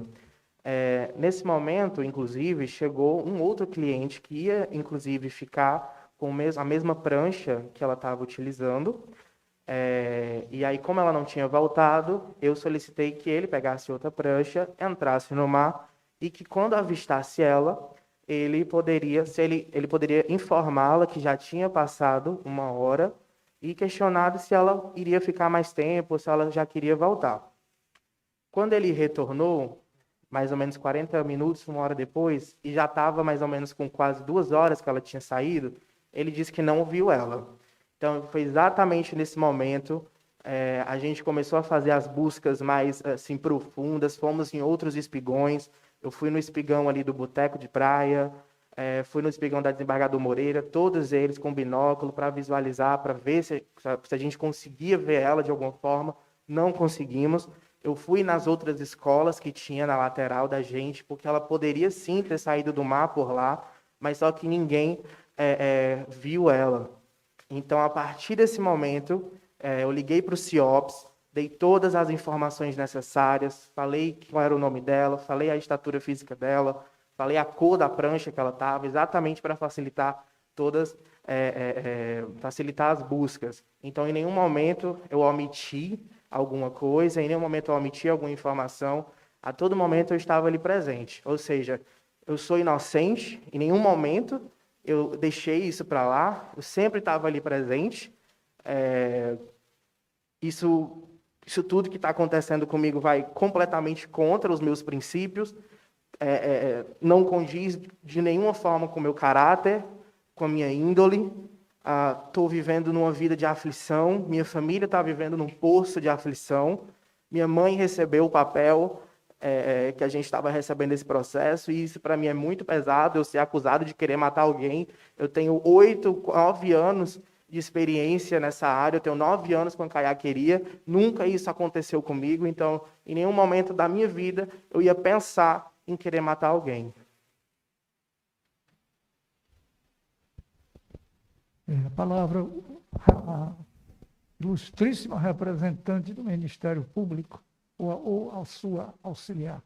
Nesse momento, inclusive, chegou um outro cliente que ia, inclusive, ficar com a mesma prancha que ela estava utilizando. E aí, como ela não tinha voltado, eu solicitei que ele pegasse outra prancha, entrasse no mar, e que quando avistasse ela, ele poderia, ele poderia informá-la que já tinha passado 1 hora e questionado se ela iria ficar mais tempo, se ela já queria voltar. Quando ele retornou, mais ou menos 40 minutos, 1 hora depois, e já estava mais ou menos com quase 2 horas que ela tinha saído, ele disse que não viu ela. Então, foi exatamente nesse momento, a gente começou a fazer as buscas mais assim, profundas, fomos em outros espigões. Eu fui no espigão ali do Boteco de Praia, fui no espigão da Desembargador Moreira, todos eles com binóculo para visualizar, para ver se a gente conseguia ver ela de alguma forma. Não conseguimos. Eu fui nas outras escolas que tinha na lateral da gente, porque ela poderia sim ter saído do mar por lá, mas só que ninguém viu ela. Então, a partir desse momento, eu liguei para o CIOPS, dei todas as informações necessárias, falei qual era o nome dela, falei a estatura física dela, falei a cor da prancha que ela estava, exatamente para facilitar facilitar as buscas. Então, em nenhum momento eu omiti alguma coisa, em nenhum momento eu omiti alguma informação, a todo momento eu estava ali presente. Ou seja, eu sou inocente, em nenhum momento eu deixei isso para lá, eu sempre estava ali presente. Isso tudo que está acontecendo comigo vai completamente contra os meus princípios, não condiz de nenhuma forma com o meu caráter, com a minha índole. Estou vivendo numa vida de aflição, minha família está vivendo num poço de aflição, minha mãe recebeu o papel que a gente estava recebendo esse processo, e isso para mim é muito pesado, eu ser acusado de querer matar alguém. Eu tenho 8, 9 anos de experiência nessa área, eu tenho 9 anos com a caiaqueria, nunca isso aconteceu comigo, então, em nenhum momento da minha vida, eu ia pensar em querer matar alguém. A palavra, a ilustríssima representante do Ministério Público, ou a sua auxiliar.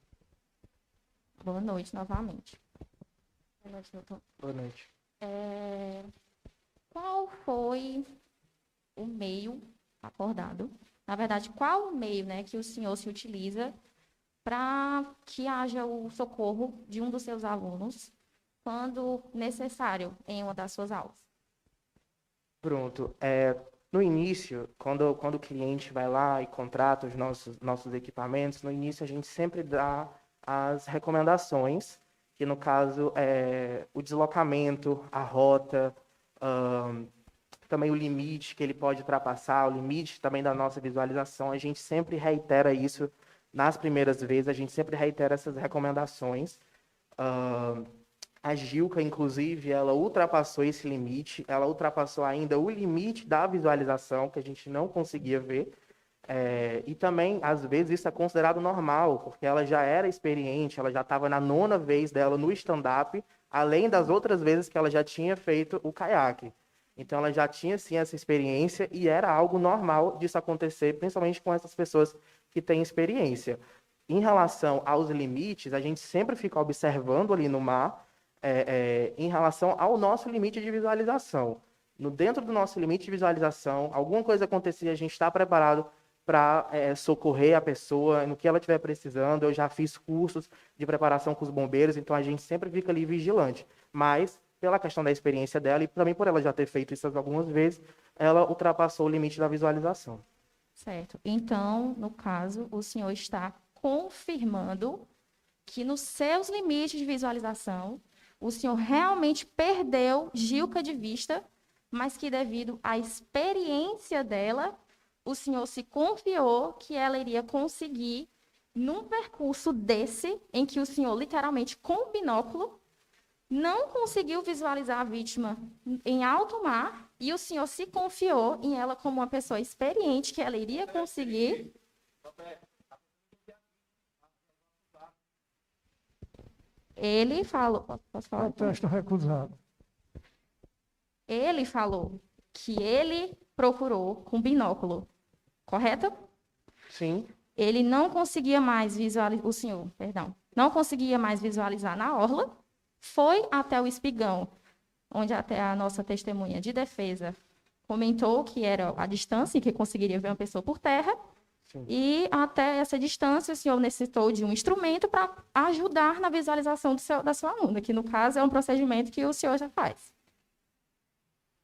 Boa noite novamente. Boa noite, doutor. Boa noite. Qual foi o meio acordado? Na verdade, qual o meio, né, que o senhor se utiliza para que haja o socorro de um dos seus alunos quando necessário em uma das suas aulas? Pronto. No início, quando o cliente vai lá e contrata os nossos equipamentos, no início a gente sempre dá as recomendações, que no caso é o deslocamento, a rota, também o limite que ele pode ultrapassar, o limite também da nossa visualização. A gente sempre reitera isso nas primeiras vezes, a gente sempre reitera essas recomendações. A Gilca, inclusive, ela ultrapassou esse limite, ela ultrapassou ainda o limite da visualização, que a gente não conseguia ver. E também, às vezes, isso é considerado normal, porque ela já era experiente, ela já estava na 9ª vez dela no stand-up, além das outras vezes que ela já tinha feito o caiaque. Então, ela já tinha, sim, essa experiência e era algo normal disso acontecer, principalmente com essas pessoas que têm experiência. Em relação aos limites, a gente sempre fica observando ali no mar, em relação ao nosso limite de visualização. Dentro do nosso limite de visualização, alguma coisa acontecer, a gente está preparado para socorrer a pessoa no que ela estiver precisando. Eu já fiz cursos de preparação com os bombeiros, então a gente sempre fica ali vigilante. Mas, pela questão da experiência dela, e também por ela já ter feito isso algumas vezes, ela ultrapassou o limite da visualização. Certo. Então, no caso, o senhor está confirmando que nos seus limites de visualização, o senhor realmente perdeu Gilca de vista, mas que devido à experiência dela, o senhor se confiou que ela iria conseguir, num percurso desse, em que o senhor literalmente com o binóculo não conseguiu visualizar a vítima em alto mar, e o senhor se confiou em ela como uma pessoa experiente, que ela iria conseguir. Ele falou... Posso falar? Protesto recusado. Ele falou que ele procurou com binóculo, correto? Sim. Ele não conseguia mais visualizar... O senhor, perdão. Não conseguia mais visualizar na orla, foi até o espigão, onde até a nossa testemunha de defesa comentou que era a distância em que conseguiria ver uma pessoa por terra, Sim. E até essa distância, o senhor necessitou de um instrumento para ajudar na visualização da sua aluna, que no caso é um procedimento que o senhor já faz.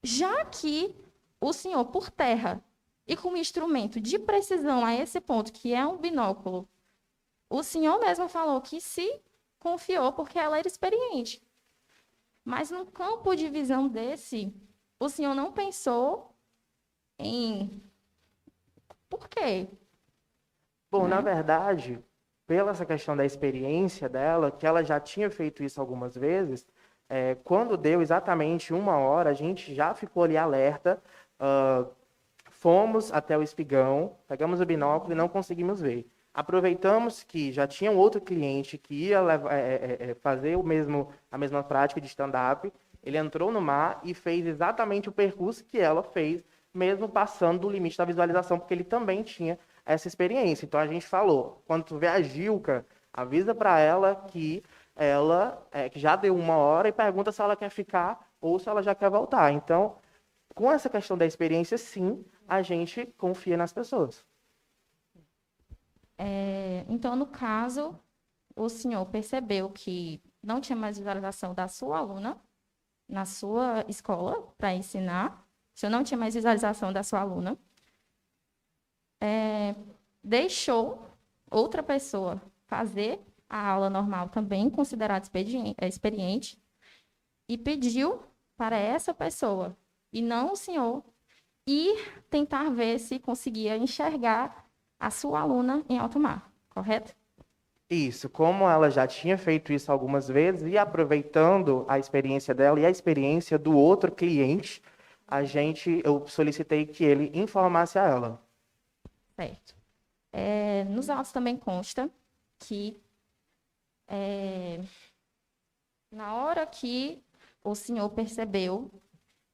Já que o senhor, por terra, e com um instrumento de precisão a esse ponto, que é um binóculo, o senhor mesmo falou que se confiou porque ela era experiente. Mas no campo de visão desse, o senhor não pensou em... Por quê? Bom, na verdade, pela essa questão da experiência dela, que ela já tinha feito isso algumas vezes, quando deu exatamente 1 hora, a gente já ficou ali alerta, fomos até o espigão, pegamos o binóculo e não conseguimos ver. Aproveitamos que já tinha um outro cliente que ia fazer a mesma prática de stand-up, ele entrou no mar e fez exatamente o percurso que ela fez, mesmo passando do limite da visualização, porque ele também tinha essa experiência. Então a gente falou, quando tu vê a Gilca, avisa para ela que que já deu 1 hora e pergunta se ela quer ficar ou se ela já quer voltar. Então, com essa questão da experiência, sim, a gente confia nas pessoas. Então, no caso, o senhor percebeu que não tinha mais visualização da sua aluna na sua escola para ensinar, o senhor não tinha mais visualização da sua aluna, deixou outra pessoa fazer a aula normal também, considerada experiente, e pediu para essa pessoa, e não o senhor, ir tentar ver se conseguia enxergar a sua aluna em alto mar, correto? Isso, como ela já tinha feito isso algumas vezes, e aproveitando a experiência dela e a experiência do outro cliente, eu solicitei que ele informasse a ela. Certo. Nos autos também consta que na hora que o senhor percebeu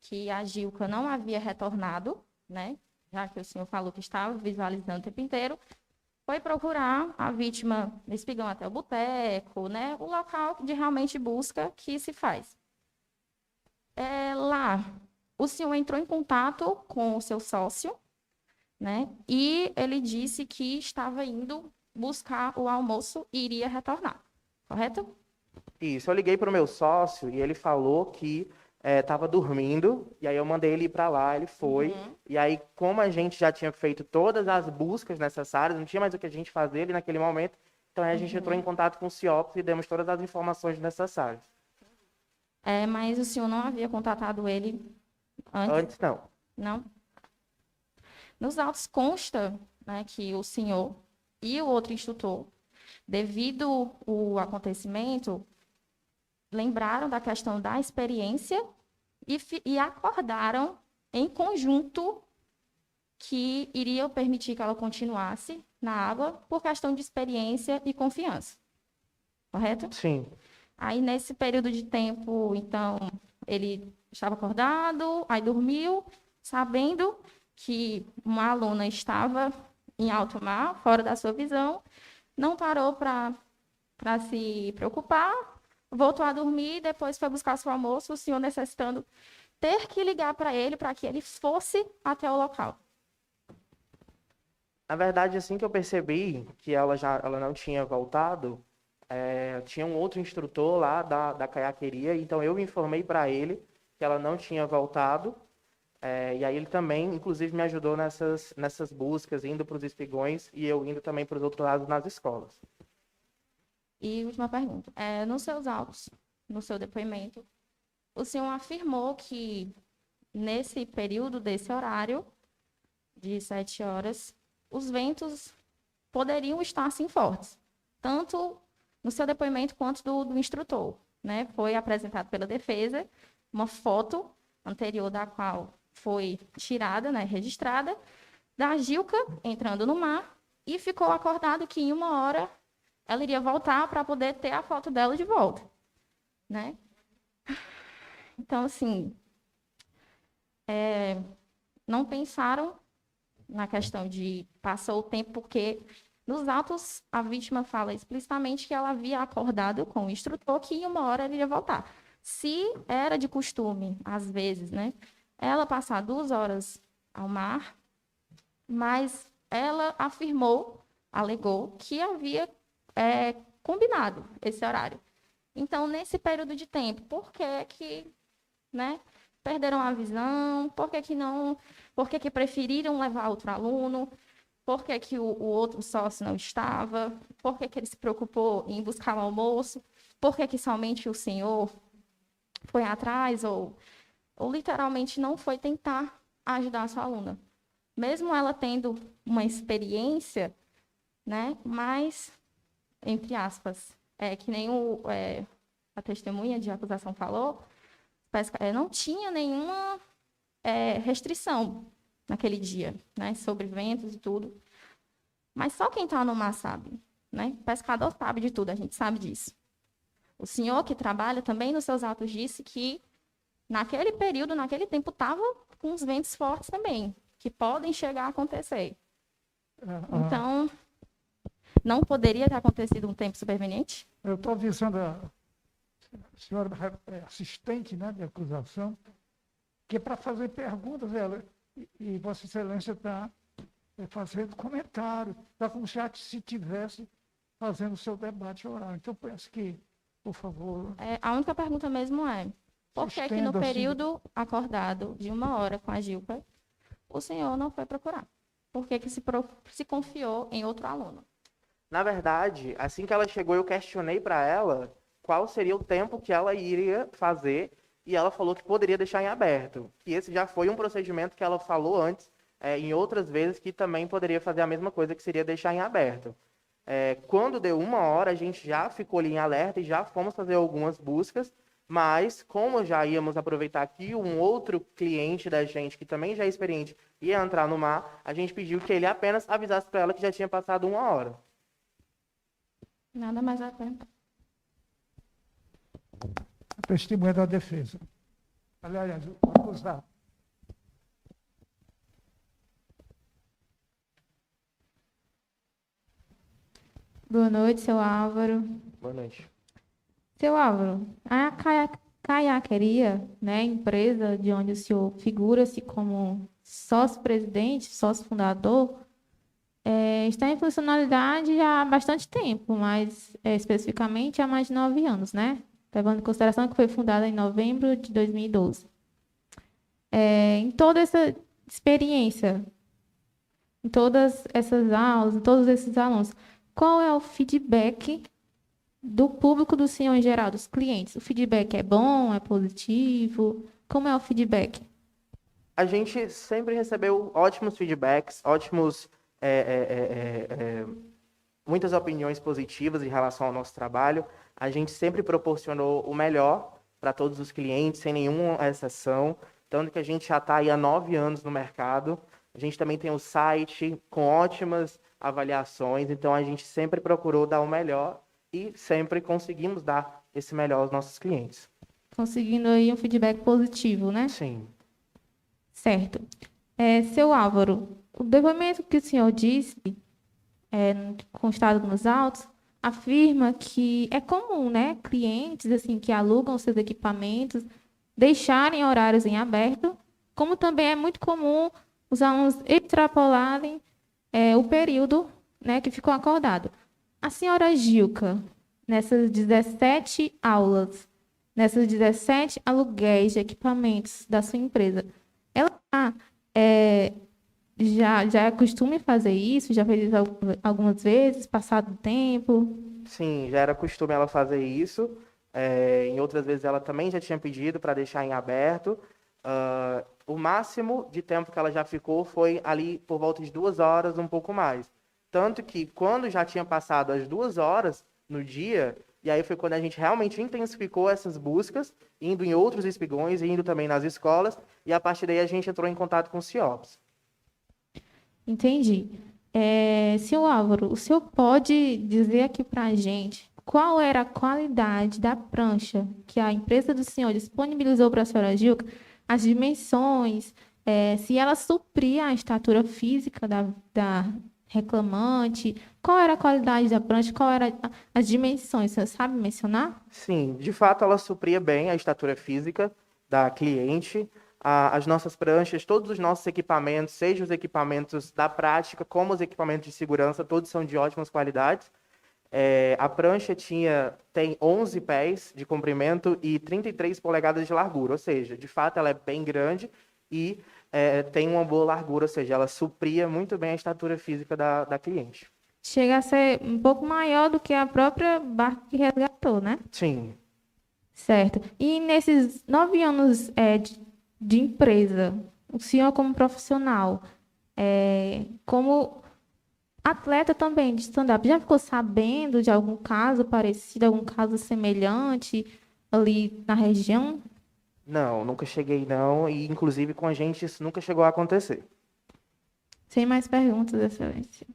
que a Gilca não havia retornado, né, já que o senhor falou que estava visualizando o tempo inteiro, foi procurar a vítima no espigão até o boteco, né, o local de realmente busca que se faz. Lá, o senhor entrou em contato com o seu sócio, né, e ele disse que estava indo buscar o almoço e iria retornar, correto? Isso, eu liguei para o meu sócio e ele falou que estava dormindo, e aí eu mandei ele ir para lá, ele foi, e aí como a gente já tinha feito todas as buscas necessárias, não tinha mais o que a gente fazer ali naquele momento, então aí a gente entrou em contato com o CIOPS e demos todas as informações necessárias. Mas o senhor não havia contatado ele antes? Antes não. Não? Nos autos consta, né, que o senhor e o outro instrutor, devido ao acontecimento, lembraram da questão da experiência e acordaram em conjunto que iriam permitir que ela continuasse na água por questão de experiência e confiança. Correto? Sim. Aí, nesse período de tempo, então, ele estava acordado, aí dormiu, sabendo que uma aluna estava em alto mar, fora da sua visão, não parou para se preocupar, voltou a dormir, depois foi buscar seu almoço, o senhor necessitando ter que ligar para ele para que ele fosse até o local. Na verdade, assim que eu percebi que ela não tinha voltado, tinha um outro instrutor lá da caiaqueria, então eu informei para ele que ela não tinha voltado, e aí ele também, inclusive, me ajudou nessas buscas, indo para os espigões e eu indo também para os outros lados nas escolas. E última pergunta. Nos seus autos, no seu depoimento, o senhor afirmou que nesse período desse horário, de 7 horas, os ventos poderiam estar, sim, fortes. Tanto no seu depoimento quanto do instrutor, né? Foi apresentado pela defesa uma foto anterior da qual foi tirada, né, registrada, da Gilca entrando no mar e ficou acordado que em 1 hora ela iria voltar para poder ter a foto dela de volta, né? Então, assim, não pensaram na questão de passou o tempo, porque nos autos a vítima fala explicitamente que ela havia acordado com o instrutor que em 1 hora ela iria voltar. Se era de costume, às vezes, né, ela passar 2 horas ao mar, mas ela afirmou, alegou, que havia combinado esse horário. Então, nesse período de tempo, por que que, né, perderam a visão? Por que que não, por que que preferiram levar outro aluno? Por que que o outro sócio não estava? Por que que ele se preocupou em buscar o almoço? Por que que somente o senhor foi atrás ou literalmente não foi tentar ajudar a sua aluna? Mesmo ela tendo uma experiência, né, mas, entre aspas, que nem a testemunha de acusação falou, não tinha nenhuma restrição naquele dia, né, sobre ventos e tudo. Mas só quem está no mar sabe, né? Pescador sabe de tudo, a gente sabe disso. O senhor que trabalha também nos seus autos disse que naquele período, naquele tempo, estava com os ventos fortes também, que podem chegar a acontecer. Então, não poderia ter acontecido um tempo superveniente? Eu estou avisando a senhora assistente, né, de acusação, que é para fazer perguntas, e Vossa Excelência está fazendo comentário, está como se estivesse fazendo o seu debate oral. Então, peço que, por favor... A única pergunta mesmo é, por que que no período acordado de 1 hora com a Gilca, o senhor não foi procurar? Por que que se confiou em outro aluno? Na verdade, assim que ela chegou, eu questionei para ela qual seria o tempo que ela iria fazer, e ela falou que poderia deixar em aberto. Que esse já foi um procedimento que ela falou antes, em outras vezes, que também poderia fazer a mesma coisa, que seria deixar em aberto. Quando deu 1 hora, a gente já ficou ali em alerta e já fomos fazer algumas buscas, mas como já íamos aproveitar que um outro cliente da gente, que também já é experiente, ia entrar no mar, a gente pediu que ele apenas avisasse para ela que já tinha passado 1 hora. Nada mais a tempo. A testemunha da defesa. Aliás, o acusado. Boa noite, seu Álvaro. Boa noite. Seu Álvaro, a caiaqueria, né, empresa de onde o senhor figura-se como sócio-presidente, sócio-fundador, está em funcionalidade há bastante tempo, mas especificamente há mais de 9 anos, né? Levando em consideração que foi fundada em novembro de 2012. Em toda essa experiência, em todas essas aulas, em todos esses alunos, qual é o feedback do público do senhor em geral, dos clientes? O feedback é bom, é positivo? Como é o feedback? A gente sempre recebeu ótimos feedbacks, muitas opiniões positivas em relação ao nosso trabalho. A gente sempre proporcionou o melhor para todos os clientes, sem nenhuma exceção. Tanto que a gente já está aí há 9 anos no mercado. A gente também tem o site com ótimas avaliações. Então, a gente sempre procurou dar o melhor e sempre conseguimos dar esse melhor aos nossos clientes. Conseguindo aí um feedback positivo, né? Sim. Certo. Seu Álvaro, o depoimento que o senhor disse, constado nos autos, afirma que é comum, né, clientes assim, que alugam seus equipamentos deixarem horários em aberto, como também é muito comum os alunos extrapolarem o período, né, que ficou acordado. A senhora Gilca, nessas 17 aulas, nessas 17 aluguéis de equipamentos da sua empresa, ela já é costume fazer isso? Já fez isso algumas vezes, passado o tempo? Sim, já era costume ela fazer isso. Em outras vezes ela também já tinha pedido para deixar em aberto. O máximo de tempo que ela já ficou foi ali por volta de 2 horas, um pouco mais. Tanto que quando já tinha passado as 2 horas no dia, e aí foi quando a gente realmente intensificou essas buscas, indo em outros espigões, indo também nas escolas, e a partir daí a gente entrou em contato com o CIOPS. Entendi. Senhor Álvaro, o senhor pode dizer aqui para a gente qual era a qualidade da prancha que a empresa do senhor disponibilizou para a senhora Gilca, as dimensões, se ela supria a estatura física da reclamante, qual era a qualidade da prancha, qual eram as dimensões, o senhor sabe mencionar? Sim, de fato ela supria bem a estatura física da cliente. as nossas pranchas, todos os nossos equipamentos, seja os equipamentos da prática, como os equipamentos de segurança, todos são de ótimas qualidades. A prancha tem 11 pés de comprimento e 33 polegadas de largura, ou seja, de fato ela é bem grande e tem uma boa largura, ou seja, ela supria muito bem a estatura física da cliente. Chega a ser um pouco maior do que a própria barca que resgatou, né? Sim. Certo. E nesses 9 anos de empresa, o senhor como profissional, como atleta também de stand-up, já ficou sabendo de algum caso parecido, algum caso semelhante ali na região? Não, nunca cheguei não, e inclusive com a gente isso nunca chegou a acontecer. Sem mais perguntas, Excelência.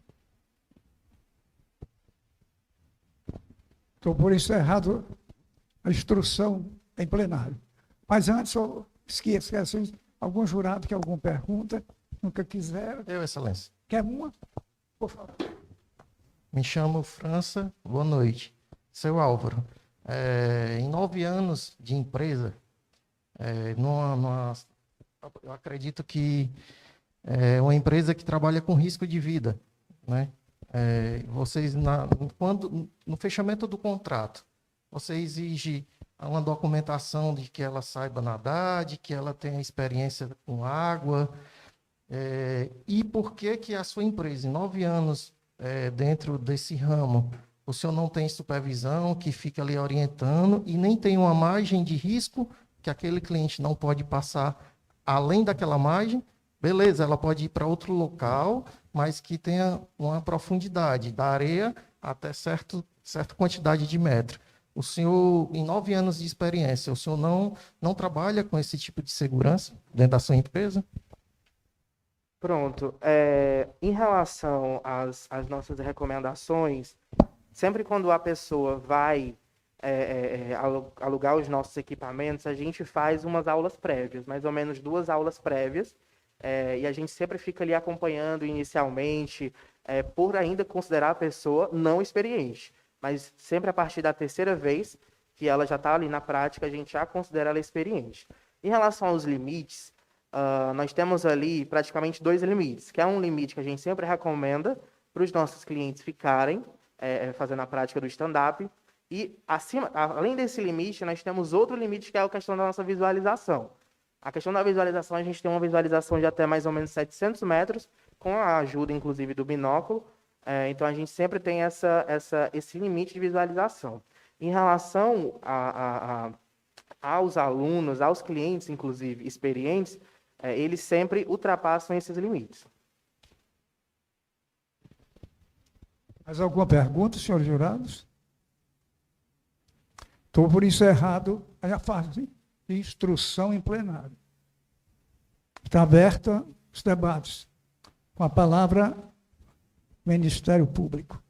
Estou por encerrado a instrução em plenário. Mas antes, eu esqueci, algum jurado que alguma pergunta, nunca quiseram. Eu, Excelência. Quer uma? Por favor. Me chamo França, boa noite. Seu Álvaro, em 9 anos de empresa, eu acredito que é uma empresa que trabalha com risco de vida, né? Vocês, no fechamento do contrato, você exige uma documentação de que ela saiba nadar, de que ela tenha experiência com água. E por que a sua empresa, em 9 anos dentro desse ramo, o senhor não tem supervisão que fica ali orientando e nem tem uma margem de risco que aquele cliente não pode passar além daquela margem? Beleza, ela pode ir para outro local, mas que tenha uma profundidade da areia até certa quantidade de metro. O senhor, em 9 anos de experiência, o senhor não trabalha com esse tipo de segurança dentro da sua empresa? Pronto. Em relação às nossas recomendações, sempre quando a pessoa vai alugar os nossos equipamentos, a gente faz umas aulas prévias, mais ou menos 2 aulas prévias, e a gente sempre fica ali acompanhando inicialmente, por ainda considerar a pessoa não experiente. Mas sempre a partir da 3ª vez que ela já está ali na prática, a gente já considera ela experiente. Em relação aos limites, nós temos ali praticamente 2 limites, que é um limite que a gente sempre recomenda para os nossos clientes ficarem fazendo a prática do stand-up, e além desse limite, nós temos outro limite, que é a questão da nossa visualização. A questão da visualização, a gente tem uma visualização de até mais ou menos 700 metros, com a ajuda, inclusive, do binóculo. Então, a gente sempre tem esse limite de visualização. Em relação aos alunos, aos clientes, inclusive, experientes, eles sempre ultrapassam esses limites. Mais alguma pergunta, senhores jurados? Estou por encerrado a fase de instrução em plenário. Está aberta os debates. Com a palavra, Ministério Público.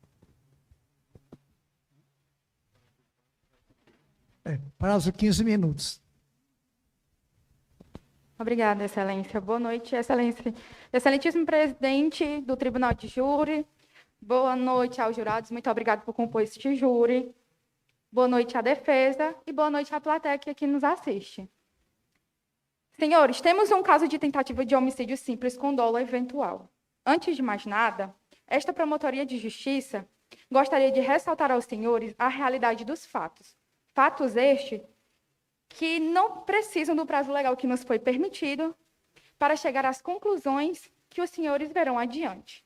Prazo 15 minutos. Obrigada, Excelência. Boa noite, Excelência. Excelentíssimo presidente do Tribunal de Júri. Boa noite aos jurados. Muito obrigada por compor este júri. Boa noite à defesa e boa noite à plateia que aqui nos assiste. Senhores, temos um caso de tentativa de homicídio simples com dolo eventual. Antes de mais nada, esta Promotoria de Justiça gostaria de ressaltar aos senhores a realidade dos fatos. Fatos estes que não precisam do prazo legal que nos foi permitido para chegar às conclusões que os senhores verão adiante.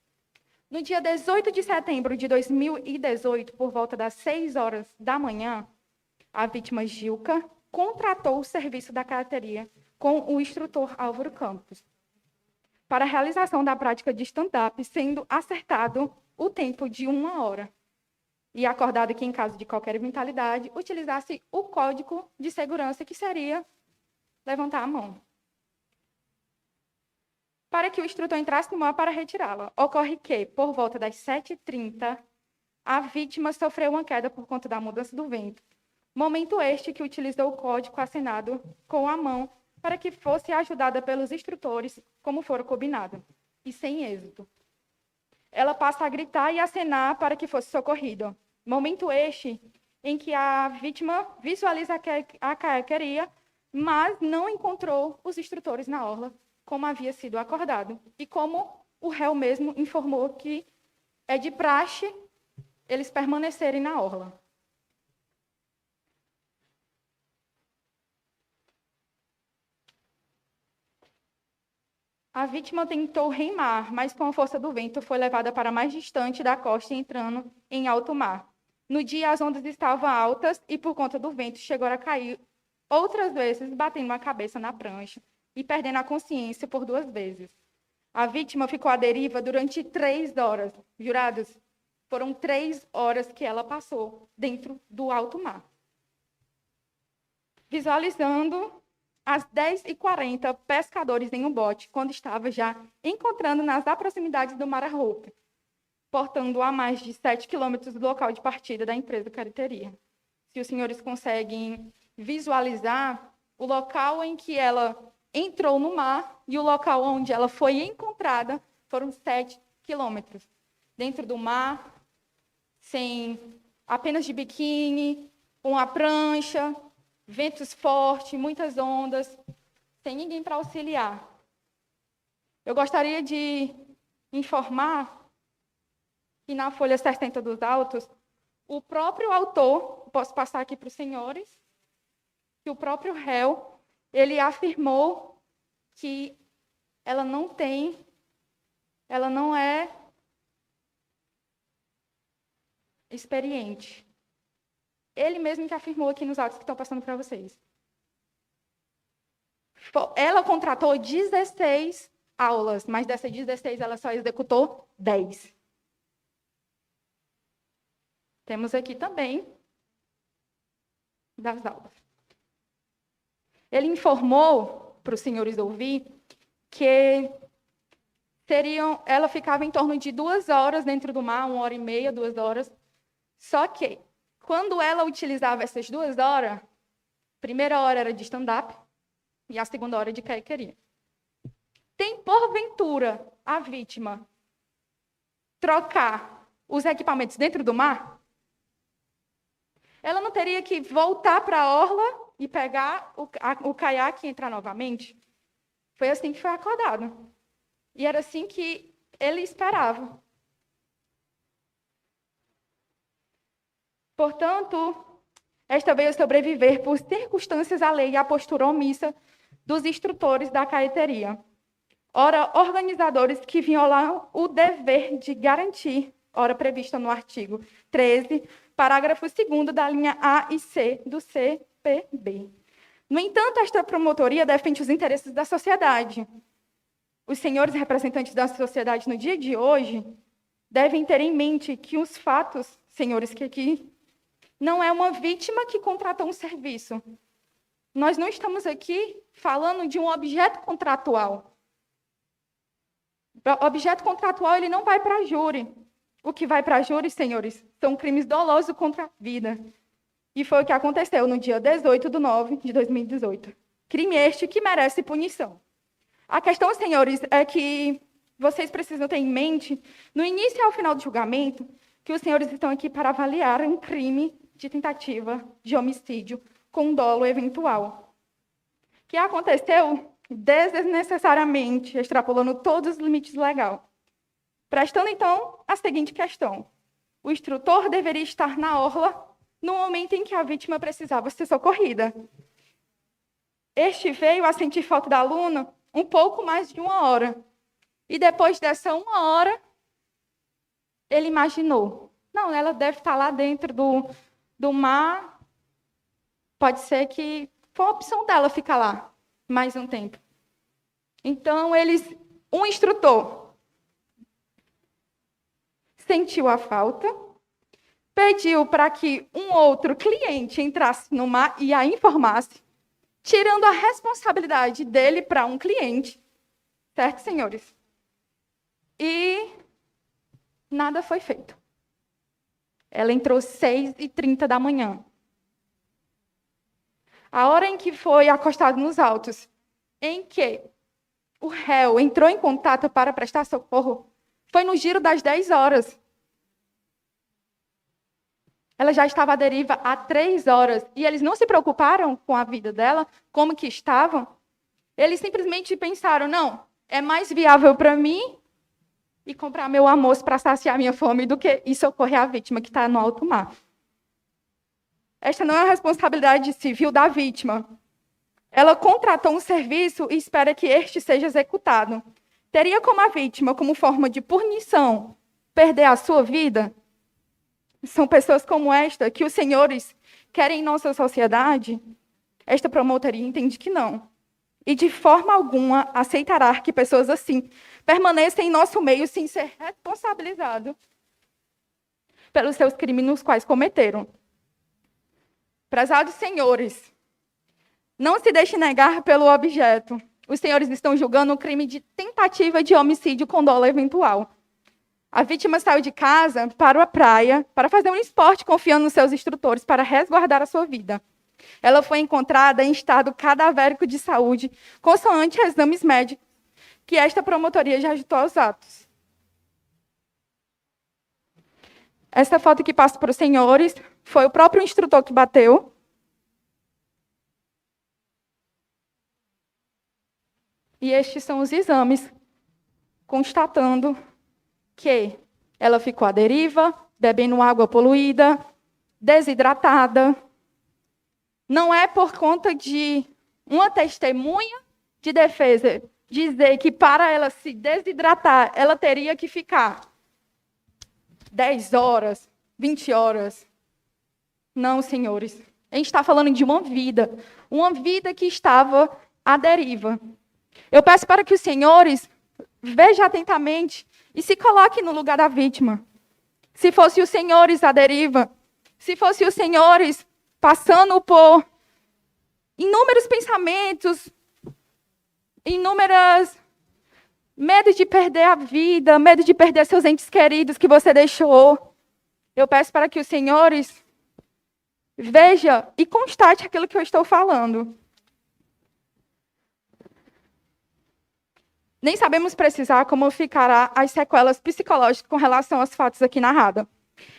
No dia 18 de setembro de 2018, por volta das 6 horas da manhã, a vítima Gilca contratou o serviço da carteria com o instrutor Álvaro Campos para a realização da prática de stand-up, sendo acertado o tempo de 1 hora. E acordado que, em caso de qualquer eventualidade, utilizasse o código de segurança, que seria levantar a mão, para que o instrutor entrasse no mar para retirá-la. Ocorre que, por volta das 7h30, a vítima sofreu uma queda por conta da mudança do vento. Momento este que utilizou o código acenado com a mão para que fosse ajudada pelos instrutores, como fora combinado, e sem êxito. Ela passa a gritar e acenar para que fosse socorrida. Momento este em que a vítima visualiza a carteria mas não encontrou os instrutores na orla, como havia sido acordado. E como o réu mesmo informou que é de praxe eles permanecerem na orla. A vítima tentou remar, mas com a força do vento foi levada para mais distante da costa, entrando em alto mar. No dia, as ondas estavam altas e, por conta do vento, chegou a cair outras vezes, batendo a cabeça na prancha e perdendo a consciência por 2 vezes. A vítima ficou à deriva durante 3 horas. Jurados, foram 3 horas que ela passou dentro do alto mar. Visualizando às 10h40, pescadores em um bote, quando estava já encontrando nas proximidades do Mar Arroupe, portando a mais de 7 quilômetros do local de partida da empresa carreteria. Se os senhores conseguem visualizar o local em que ela entrou no mar e o local onde ela foi encontrada, foram 7 quilômetros. Dentro do mar, sem apenas de biquíni, com a prancha, ventos fortes, muitas ondas, sem ninguém para auxiliar. Eu gostaria de informar que na folha 60 dos autos, o próprio autor, posso passar aqui para os senhores, que o próprio réu, ele afirmou que ela não é experiente. Ele mesmo que afirmou aqui nos autos que estão passando para vocês. Ela contratou 16 aulas, mas dessas 16 ela só executou 10. Temos aqui também das aulas. Ele informou para os senhores ouvir que ela ficava em torno de 2 horas dentro do mar, 1h30, 2 horas. Só que, quando ela utilizava essas 2 horas, a primeira hora era de stand-up e a segunda hora de caiqueria. Tem, porventura, a vítima trocar os equipamentos dentro do mar? Ela não teria que voltar para a orla e pegar o caiaque e entrar novamente? Foi assim que foi acordado. E era assim que ele esperava. Portanto, esta veio sobreviver por circunstâncias alheias à postura omissa dos instrutores da caeteria. Ora, organizadores que violam o dever de garantir, ora prevista no artigo 13, parágrafo 2º da linha A e C do CPB. No entanto, esta promotoria defende os interesses da sociedade. Os senhores representantes da sociedade no dia de hoje devem ter em mente que os fatos, senhores, que aqui não é uma vítima que contratou um serviço. Nós não estamos aqui falando de um objeto contratual. O objeto contratual ele não vai para a júri. O que vai para a júri, senhores, são crimes dolosos contra a vida. E foi o que aconteceu no dia 18/9/2018. Crime este que merece punição. A questão, senhores, é que vocês precisam ter em mente, no início e ao final do julgamento, que os senhores estão aqui para avaliar um crime de tentativa de homicídio com dolo eventual, que aconteceu desnecessariamente, extrapolando todos os limites legais. Prestando, então, a seguinte questão. O instrutor deveria estar na orla no momento em que a vítima precisava ser socorrida. Este veio a sentir falta da aluna um pouco mais de 1 hora. E depois dessa 1 hora, ele imaginou. Não, ela deve estar lá dentro do mar. Pode ser que foi uma opção dela ficar lá mais um tempo. Então, um instrutor sentiu a falta, pediu para que um outro cliente entrasse no mar e a informasse, tirando a responsabilidade dele para um cliente. Certo, senhores? E nada foi feito. Ela entrou 6h30 da manhã. A hora em que foi acostado nos autos, em que o réu entrou em contato para prestar socorro, foi no giro das 10 horas. Ela já estava à deriva há 3 horas e eles não se preocuparam com a vida dela, como que estavam. Eles simplesmente pensaram, não, é mais viável para mim e comprar meu almoço para saciar minha fome do que ir socorrer a vítima que está no alto mar. Esta não é a responsabilidade civil da vítima. Ela contratou um serviço e espera que este seja executado. Teria como a vítima, como forma de punição, perder a sua vida? São pessoas como esta que os senhores querem em nossa sociedade? Esta promotoria entende que não. E de forma alguma aceitará que pessoas assim permaneçam em nosso meio sem ser responsabilizados pelos seus crimes nos quais cometeram. Prezados senhores, não se deixe negar pelo objeto. Os senhores estão julgando o crime de tentativa de homicídio com dolo eventual. A vítima saiu de casa para a praia para fazer um esporte confiando nos seus instrutores para resguardar a sua vida. Ela foi encontrada em estado cadavérico de saúde, consoante exames médicos, que esta promotoria já ajutou aos atos. Essa foto que passa para os senhores foi o próprio instrutor que bateu. E estes são os exames, constatando que ela ficou à deriva, bebendo água poluída, desidratada. Não é por conta de uma testemunha de defesa dizer que para ela se desidratar, ela teria que ficar 10 horas, 20 horas. Não, senhores. A gente está falando de uma vida que estava à deriva. Eu peço para que os senhores vejam atentamente e se coloquem no lugar da vítima. Se fossem os senhores à deriva, se fossem os senhores passando por inúmeros pensamentos, medo de perder a vida, medo de perder seus entes queridos que você deixou, eu peço para que os senhores vejam e constate aquilo que eu estou falando. Nem sabemos precisar como ficará as sequelas psicológicas com relação aos fatos aqui narrados.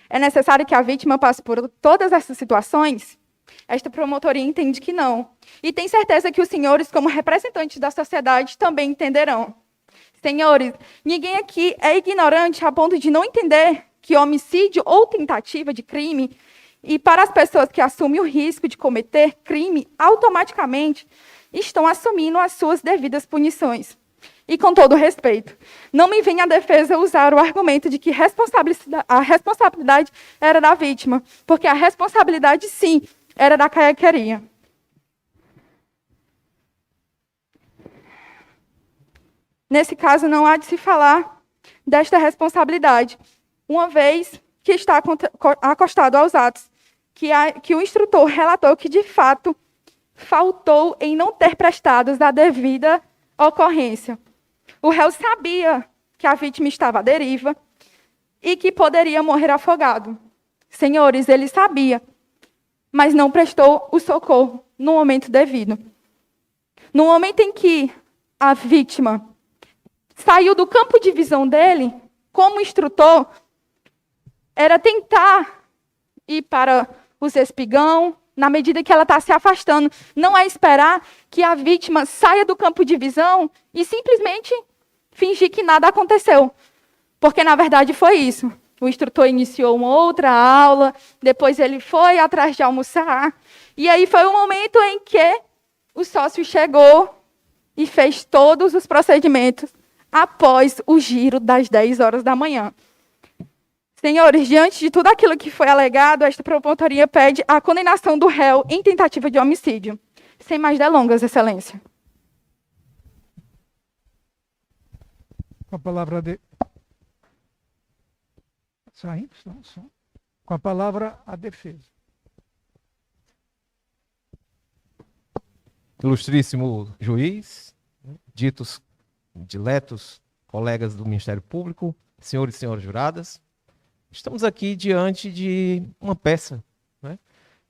É necessário que a vítima passe por todas essas situações? Esta promotoria entende que não. E tem certeza que os senhores, como representantes da sociedade, também entenderão. Senhores, ninguém aqui é ignorante a ponto de não entender que homicídio ou tentativa de crime, e para as pessoas que assumem o risco de cometer crime, automaticamente estão assumindo as suas devidas punições. E com todo respeito, não me venha a defesa usar o argumento de que a responsabilidade era da vítima, porque a responsabilidade, sim, era da caiaqueria. Nesse caso, não há de se falar desta responsabilidade, uma vez que está acostado aos atos, que o instrutor relatou que, de fato, faltou em não ter prestado a devida ocorrência. O réu sabia que a vítima estava à deriva e que poderia morrer afogado. Senhores, ele sabia, mas não prestou o socorro no momento devido. No momento em que a vítima saiu do campo de visão dele, como instrutor, era tentar ir para os espigão, na medida que ela está se afastando. Não é esperar que a vítima saia do campo de visão e simplesmente fingir que nada aconteceu. Porque, na verdade, foi isso. O instrutor iniciou uma outra aula, depois ele foi atrás de almoçar, e aí foi o momento em que o sócio chegou e fez todos os procedimentos após o giro das 10 horas da manhã. Senhores, diante de tudo aquilo que foi alegado, esta promotoria pede a condenação do réu em tentativa de homicídio. Sem mais delongas, Excelência. Com a palavra Com a palavra, a defesa. Ilustríssimo juiz, ditos diletos colegas do Ministério Público, senhores e senhoras juradas, estamos aqui diante de uma peça, né?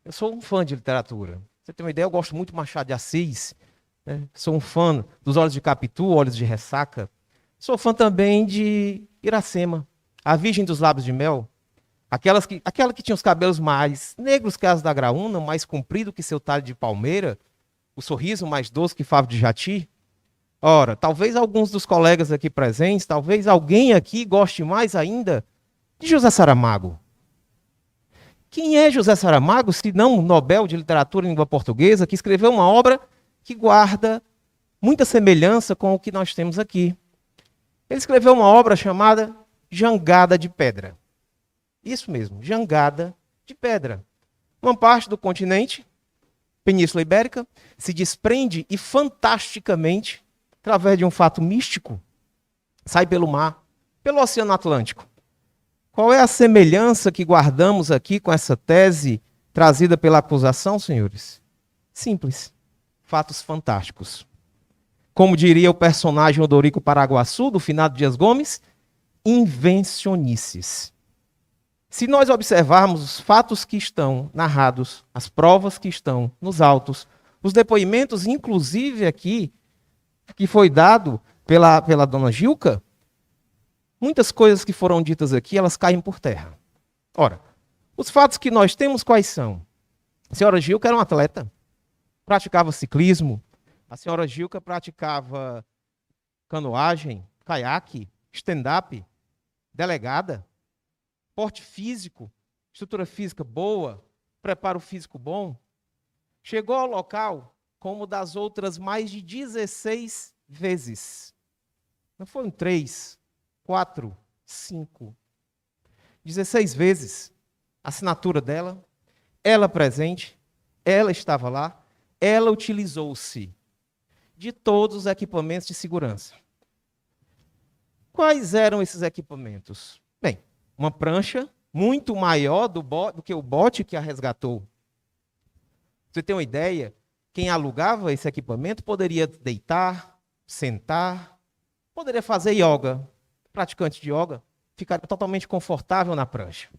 Eu sou um fã de literatura. Você tem uma ideia, eu gosto muito de Machado de Assis, né? Sou um fã dos Olhos de Capitu, Olhos de Ressaca. Sou fã também de Iracema, A Virgem dos Lábios de Mel. Aquela que tinha os cabelos mais negros que as da graúna, mais comprido que seu talho de palmeira, o sorriso mais doce que favo de jati. Ora, talvez alguns dos colegas aqui presentes, talvez alguém aqui goste mais ainda de José Saramago. Quem é José Saramago, se não o Nobel de Literatura em Língua Portuguesa, que escreveu uma obra que guarda muita semelhança com o que nós temos aqui. Ele escreveu uma obra chamada Jangada de Pedra. Isso mesmo, Jangada de Pedra. Uma parte do continente, Península Ibérica, se desprende e fantasticamente, através de um fato místico, sai pelo mar, pelo Oceano Atlântico. Qual é a semelhança que guardamos aqui com essa tese trazida pela acusação, senhores? Simples. Fatos fantásticos. Como diria o personagem Odorico Paraguaçu, do finado Dias Gomes, invencionices. Se nós observarmos os fatos que estão narrados, as provas que estão nos autos, os depoimentos, inclusive aqui, que foi dado pela dona Gilca, muitas coisas que foram ditas aqui, elas caem por terra. Ora, os fatos que nós temos quais são? A senhora Gilca era uma atleta, praticava ciclismo, a senhora Gilca praticava canoagem, caiaque, stand-up, delegada, porte físico, estrutura física boa, preparo físico bom. Chegou ao local como das outras mais de 16 vezes. Não foram 3, 4, 5. 16 vezes. Assinatura dela, ela presente, ela estava lá, ela utilizou-se de todos os equipamentos de segurança. Quais eram esses equipamentos? Bem, uma prancha muito maior do que o bote que a resgatou. Você tem uma ideia? Quem alugava esse equipamento poderia deitar, sentar, poderia fazer yoga. Praticante de yoga ficaria totalmente confortável na prancha.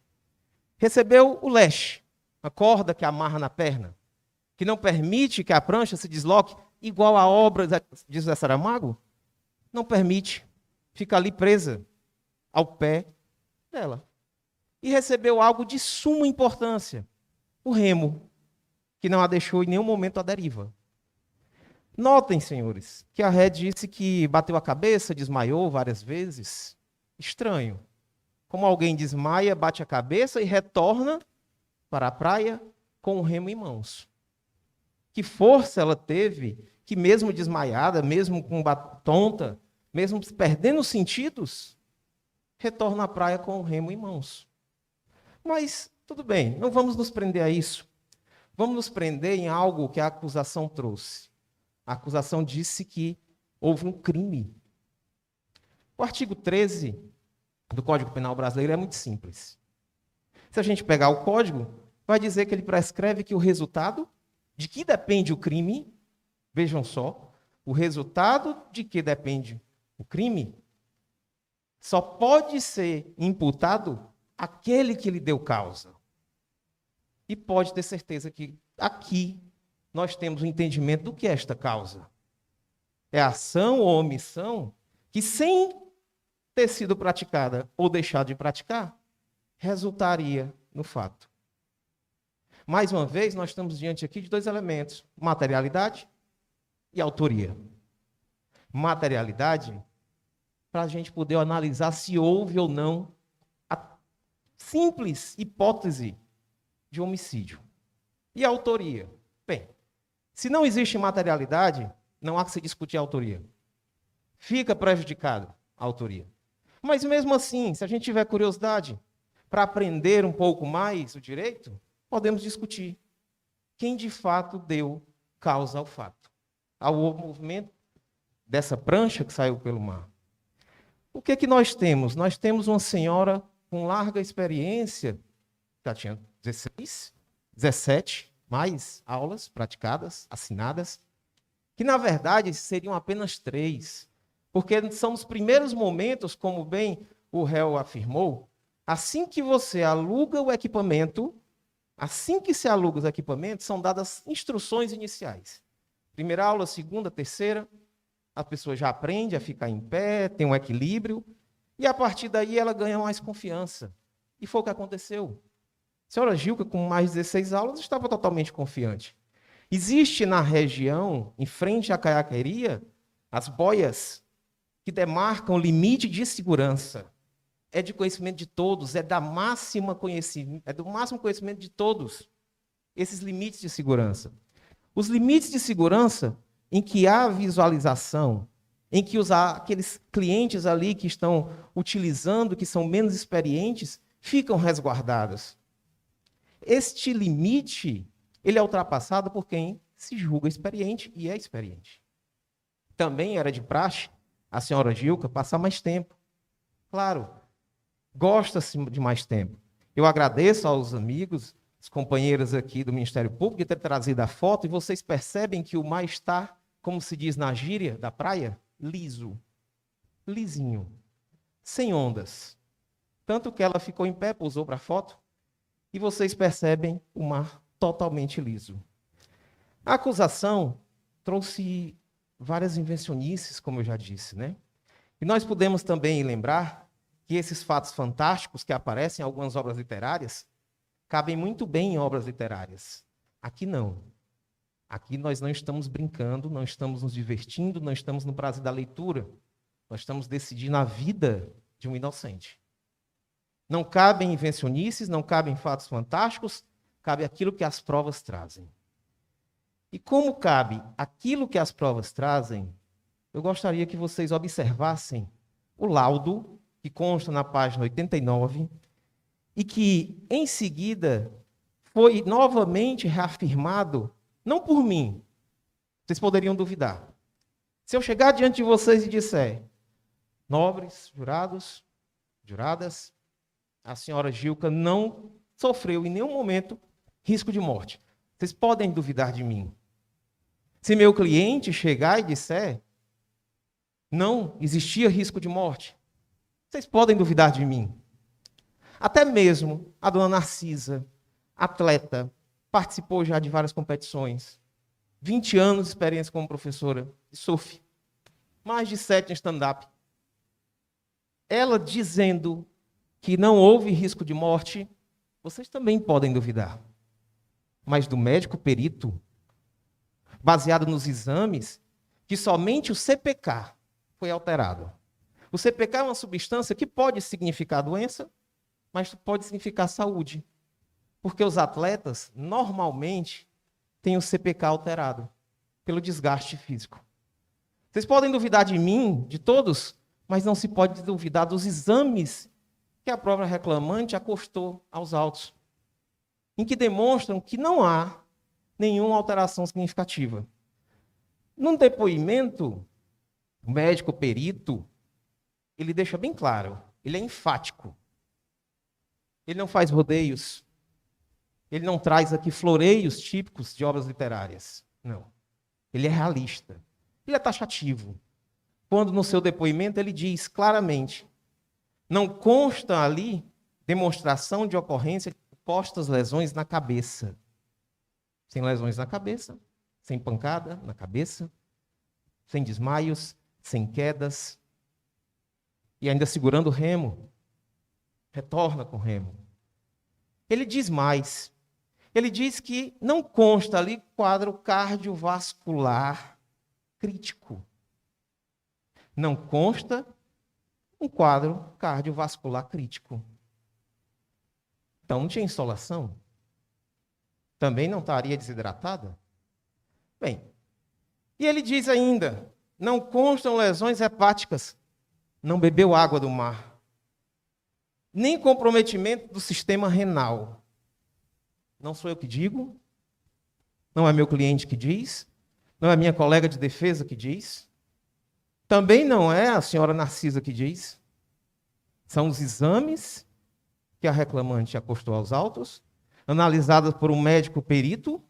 Recebeu o leche, a corda que amarra na perna, que não permite que a prancha se desloque, igual a obra de José Saramago, não permite, fica ali presa ao pé dela. E recebeu algo de suma importância, o remo, que não a deixou em nenhum momento à deriva. Notem, senhores, que a Ré disse que bateu a cabeça, desmaiou várias vezes. Estranho. Como alguém desmaia, bate a cabeça e retorna para a praia com o remo em mãos. Que força ela teve que, mesmo desmaiada, mesmo com tonta, mesmo perdendo os sentidos, retorna à praia com o remo em mãos. Mas, tudo bem, não vamos nos prender a isso. Vamos nos prender em algo que a acusação trouxe. A acusação disse que houve um crime. O artigo 13 do Código Penal Brasileiro é muito simples. Se a gente pegar o código, vai dizer que ele prescreve que o resultado de que depende o crime, vejam só, o resultado de que depende o crime só pode ser imputado àquele que lhe deu causa. E pode ter certeza que aqui nós temos o entendimento do que é esta causa. É a ação ou omissão que, sem ter sido praticada ou deixado de praticar, resultaria no fato. Mais uma vez, nós estamos diante aqui de dois elementos: materialidade e autoria. Materialidade, para a gente poder analisar se houve ou não a simples hipótese de homicídio. E a autoria? Bem, se não existe materialidade, não há que se discutir a autoria. Fica prejudicado a autoria. Mas mesmo assim, se a gente tiver curiosidade para aprender um pouco mais o direito, podemos discutir quem de fato deu causa ao fato, ao movimento dessa prancha que saiu pelo mar. O que nós temos? Nós temos uma senhora com larga experiência, já tinha 16, 17 mais aulas praticadas, assinadas, que na verdade seriam apenas 3, porque são os primeiros momentos, como bem o réu afirmou, assim que você aluga o equipamento, assim que se aluga os equipamentos, são dadas instruções iniciais. Primeira aula, segunda, terceira, a pessoa já aprende a ficar em pé, tem um equilíbrio, e a partir daí ela ganha mais confiança. E foi o que aconteceu. A senhora Gilca, com mais de 16 aulas, estava totalmente confiante. Existe na região, em frente à caiaqueria, as boias que demarcam o limite de segurança. É de conhecimento de todos, é do máximo conhecimento de todos, esses limites de segurança. Os limites de segurança em que há visualização, em que aqueles clientes ali que estão utilizando, que são menos experientes, ficam resguardados. Este limite, ele é ultrapassado por quem se julga experiente e é experiente. Também era de praxe a senhora Gilca passar mais tempo. Claro, gosta-se de mais tempo. Eu agradeço aos amigos, os companheiros aqui do Ministério Público de ter trazido a foto, e vocês percebem que o mar está, como se diz na gíria da praia, liso, lisinho, sem ondas. Tanto que ela ficou em pé, pousou para a foto, e vocês percebem o mar totalmente liso. A acusação trouxe várias invencionices, como eu já disse, né? E nós podemos também lembrar que esses fatos fantásticos que aparecem em algumas obras literárias cabem muito bem em obras literárias. Aqui não. Aqui nós não estamos brincando, não estamos nos divertindo, não estamos no prazer da leitura. Nós estamos decidindo a vida de um inocente. Não cabem invencionices, não cabem fatos fantásticos, cabe aquilo que as provas trazem. E como cabe aquilo que as provas trazem, eu gostaria que vocês observassem o laudo, que consta na página 89, e que, em seguida, foi novamente reafirmado, não por mim, vocês poderiam duvidar. Se eu chegar diante de vocês e disser, nobres, jurados, juradas, a senhora Gilca não sofreu em nenhum momento risco de morte. Vocês podem duvidar de mim. Se meu cliente chegar e disser, não existia risco de morte, vocês podem duvidar de mim. Até mesmo a dona Narcisa, atleta, participou já de várias competições, 20 anos de experiência como professora de surf, mais de 7 em stand-up. Ela dizendo que não houve risco de morte, vocês também podem duvidar. Mas do médico perito, baseado nos exames, que somente o CPK foi alterado. O CPK é uma substância que pode significar doença, mas pode significar saúde. Porque os atletas, normalmente, têm o CPK alterado pelo desgaste físico. Vocês podem duvidar de mim, de todos, mas não se pode duvidar dos exames que a própria reclamante acostou aos autos, em que demonstram que não há nenhuma alteração significativa. Num depoimento, o médico perito, ele deixa bem claro, ele é enfático. Ele não faz rodeios. Ele não traz aqui floreios típicos de obras literárias. Não. Ele é realista. Ele é taxativo. Quando no seu depoimento ele diz claramente, não consta ali demonstração de ocorrência de supostas lesões na cabeça. Sem lesões na cabeça, sem pancada na cabeça, sem desmaios, sem quedas. E ainda segurando o remo. Retorna com o remo. Ele diz mais. Ele diz que não consta ali quadro cardiovascular crítico. Não consta um quadro cardiovascular crítico. Então, não tinha insolação? Também não estaria desidratada? Bem, e ele diz ainda, não constam lesões hepáticas. Não bebeu água do mar. Nem comprometimento do sistema renal. Não sou eu que digo, não é meu cliente que diz, não é minha colega de defesa que diz, também não é a senhora Narcisa que diz. São os exames que a reclamante acostou aos autos, analisados por um médico perito,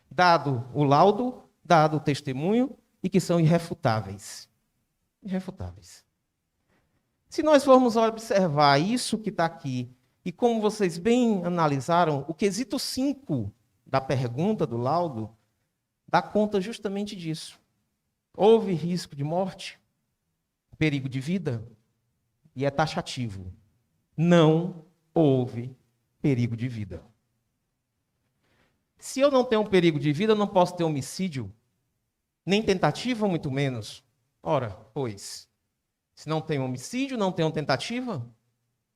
dado o laudo, dado o testemunho, e que são irrefutáveis. Irrefutáveis. Se nós formos observar isso que está aqui, e como vocês bem analisaram, o quesito 5 da pergunta do laudo dá conta justamente disso. Houve risco de morte? Perigo de vida? E é taxativo. Não houve perigo de vida. Se eu não tenho um perigo de vida, eu não posso ter homicídio, nem tentativa, muito menos. Ora, pois, se não tem homicídio, não tem tentativa,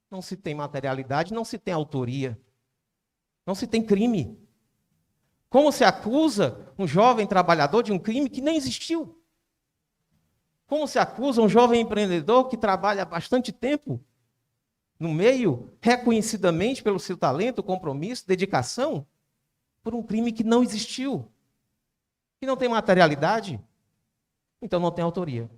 não se tem materialidade, não se tem autoria, não se tem crime. Como se acusa um jovem trabalhador de um crime que nem existiu? Como se acusa um jovem empreendedor que trabalha há bastante tempo no meio, reconhecidamente pelo seu talento, compromisso, dedicação, por um crime que não existiu, que não tem materialidade? Então não tem autoria.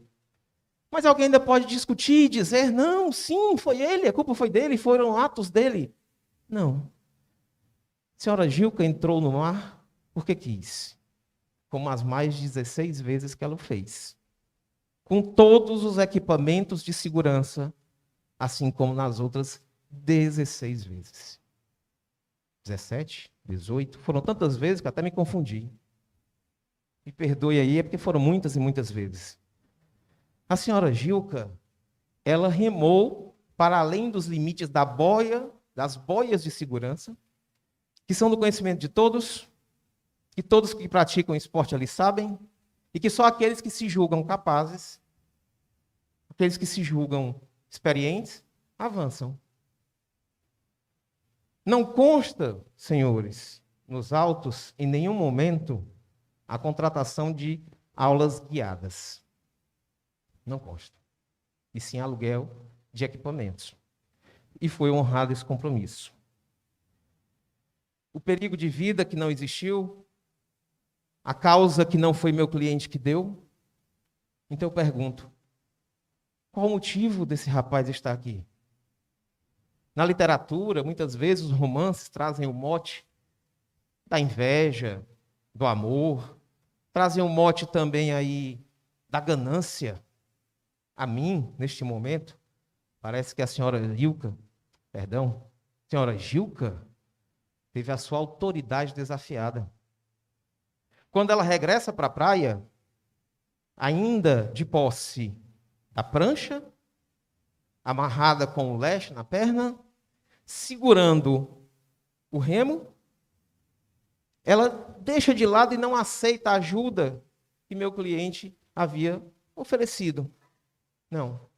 Mas alguém ainda pode discutir e dizer, não, sim, foi ele, a culpa foi dele, foram atos dele. Não. A senhora Gilca entrou no mar porque quis, como as mais 16 vezes que ela o fez, com todos os equipamentos de segurança, assim como nas outras 16 vezes. 17, 18, foram tantas vezes que até me confundi. Me perdoe aí, é porque foram muitas e muitas vezes. A senhora Gilca, ela remou para além dos limites das boias de segurança, que são do conhecimento de todos, que todos que praticam esporte ali sabem, e que só aqueles que se julgam capazes, aqueles que se julgam experientes, avançam. Não consta, senhores, nos autos, em nenhum momento, a contratação de aulas guiadas. Não consta. E sim aluguel de equipamentos. E foi honrado esse compromisso. O perigo de vida que não existiu, a causa que não foi meu cliente que deu. Então eu pergunto, qual o motivo desse rapaz estar aqui? Na literatura, muitas vezes os romances trazem o mote da inveja, do amor, trazem o mote também aí da ganância. A mim, neste momento, parece que a senhora Gilca, teve a sua autoridade desafiada. Quando ela regressa para a praia, ainda de posse da prancha, amarrada com o leste na perna, segurando o remo, ela deixa de lado e não aceita a ajuda que meu cliente havia oferecido. Não.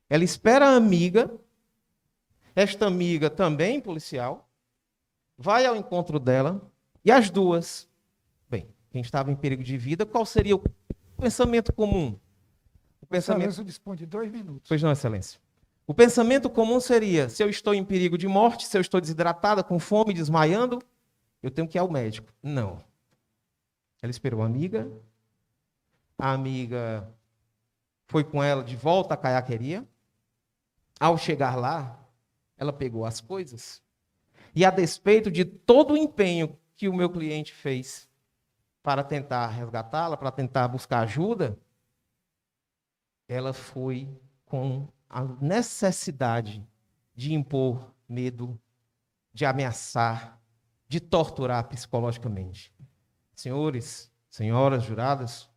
Ela espera a amiga, esta amiga também policial, vai ao encontro dela, e as duas, bem, quem estava em perigo de vida, qual seria o pensamento comum? O pensamento... Excelência dispõe de 2 minutos. Pois não, Excelência. O pensamento comum seria, se eu estou em perigo de morte, se eu estou desidratada, com fome, desmaiando, eu tenho que ir ao médico. Não. Ela esperou a amiga foi com ela de volta à caiaqueria. Ao chegar lá, ela pegou as coisas e, a despeito de todo o empenho que o meu cliente fez para tentar resgatá-la, para tentar buscar ajuda, ela foi com a necessidade de impor medo, de ameaçar, de torturar psicologicamente. Senhores, senhoras juradas,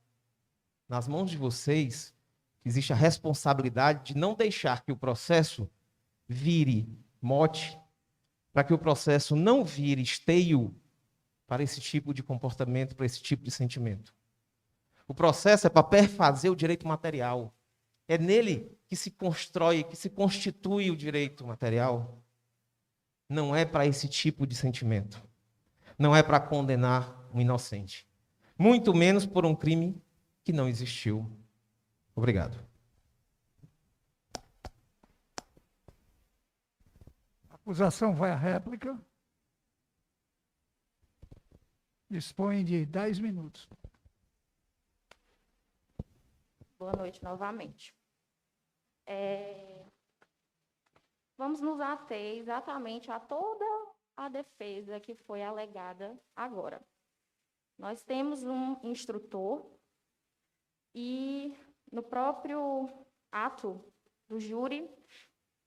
nas mãos de vocês existe a responsabilidade de não deixar que o processo vire mote, para que o processo não vire esteio para esse tipo de comportamento, para esse tipo de sentimento. O processo é para perfazer o direito material. É nele que se constrói, que se constitui o direito material. Não é para esse tipo de sentimento. Não é para condenar um inocente. Muito menos por um crime que não existiu. Obrigado. A acusação vai à réplica. Dispõe de 10 minutos. Boa noite novamente. Vamos nos ater exatamente a toda a defesa que foi alegada agora. Nós temos um instrutor e no próprio ato do júri,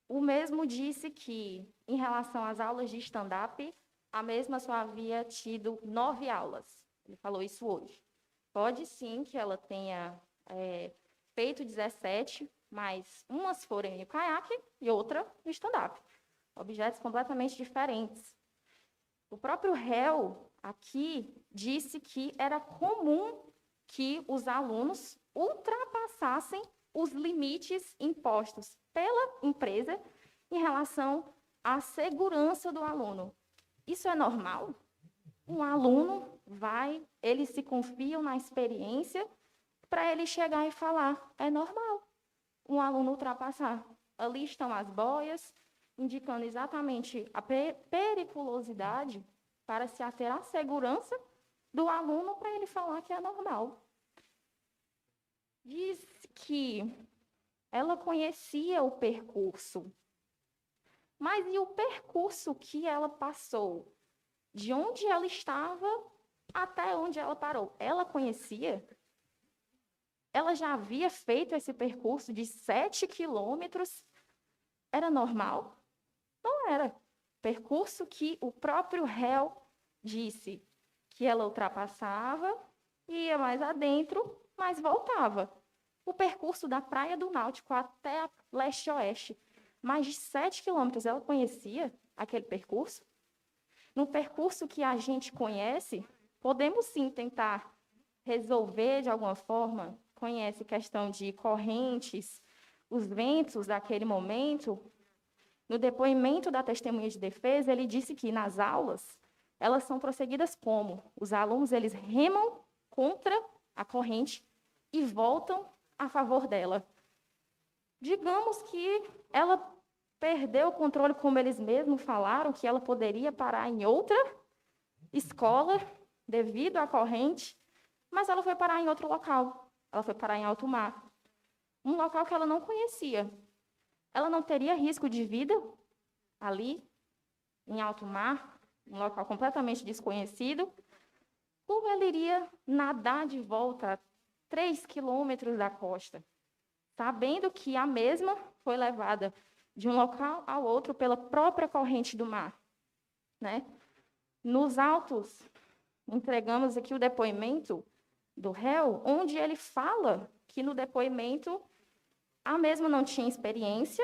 o mesmo disse que, em relação às aulas de stand-up, a mesma só havia tido 9 aulas. Ele falou isso hoje. Pode sim que ela tenha feito 17, mas umas foram no caiaque e outra no stand-up. objetos completamente diferentes. O próprio réu aqui disse que era comum que os alunos ultrapassassem os limites impostos pela empresa em relação à segurança do aluno. Isso é normal? Um aluno eles se confiam na experiência para ele chegar e falar, é normal um aluno ultrapassar. Ali estão as boias, indicando exatamente a periculosidade para se ater à segurança do aluno para ele falar que é normal. Diz que ela conhecia o percurso, mas e o percurso que ela passou? De onde ela estava até onde ela parou? Ela conhecia? Ela já havia feito esse percurso de 7 quilômetros? Era normal? Não era. Percurso que o próprio réu disse que ela ultrapassava, ia mais adentro, mas voltava. O percurso da Praia do Náutico até a leste-oeste, mais de 7 quilômetros, ela conhecia aquele percurso? No percurso que a gente conhece, podemos sim tentar resolver de alguma forma, conhece questão de correntes, os ventos daquele momento. No depoimento da testemunha de defesa, ele disse que nas aulas, elas são prosseguidas como? Os alunos, eles remam contra a corrente e voltam a favor dela. Digamos que ela perdeu o controle, como eles mesmos falaram, que ela poderia parar em outra escola devido à corrente, mas ela foi parar em outro local. Ela foi parar em alto mar. Um local que ela não conhecia. Ela não teria risco de vida ali, em alto mar, um local completamente desconhecido, ou ela iria nadar de volta a 3 quilômetros da costa, sabendo que a mesma foi levada de um local ao outro pela própria corrente do mar, né? Nos autos, entregamos aqui o depoimento do réu, onde ele fala que no depoimento a mesma não tinha experiência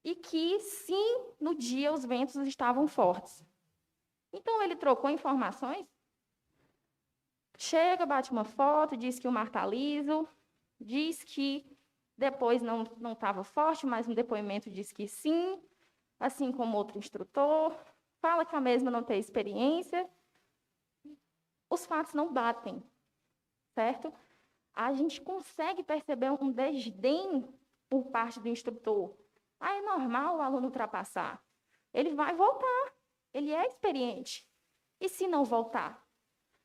e que, sim, no dia os ventos estavam fortes. Então, ele trocou informações, chega, bate uma foto, diz que o mar está liso, diz que depois não estava forte, mas no depoimento diz que sim, assim como outro instrutor, fala que a mesma não tem experiência. Os fatos não batem, certo? A gente consegue perceber um desdém por parte do instrutor. Ah, é normal o aluno ultrapassar. Ele vai voltar, ele é experiente. E se não voltar?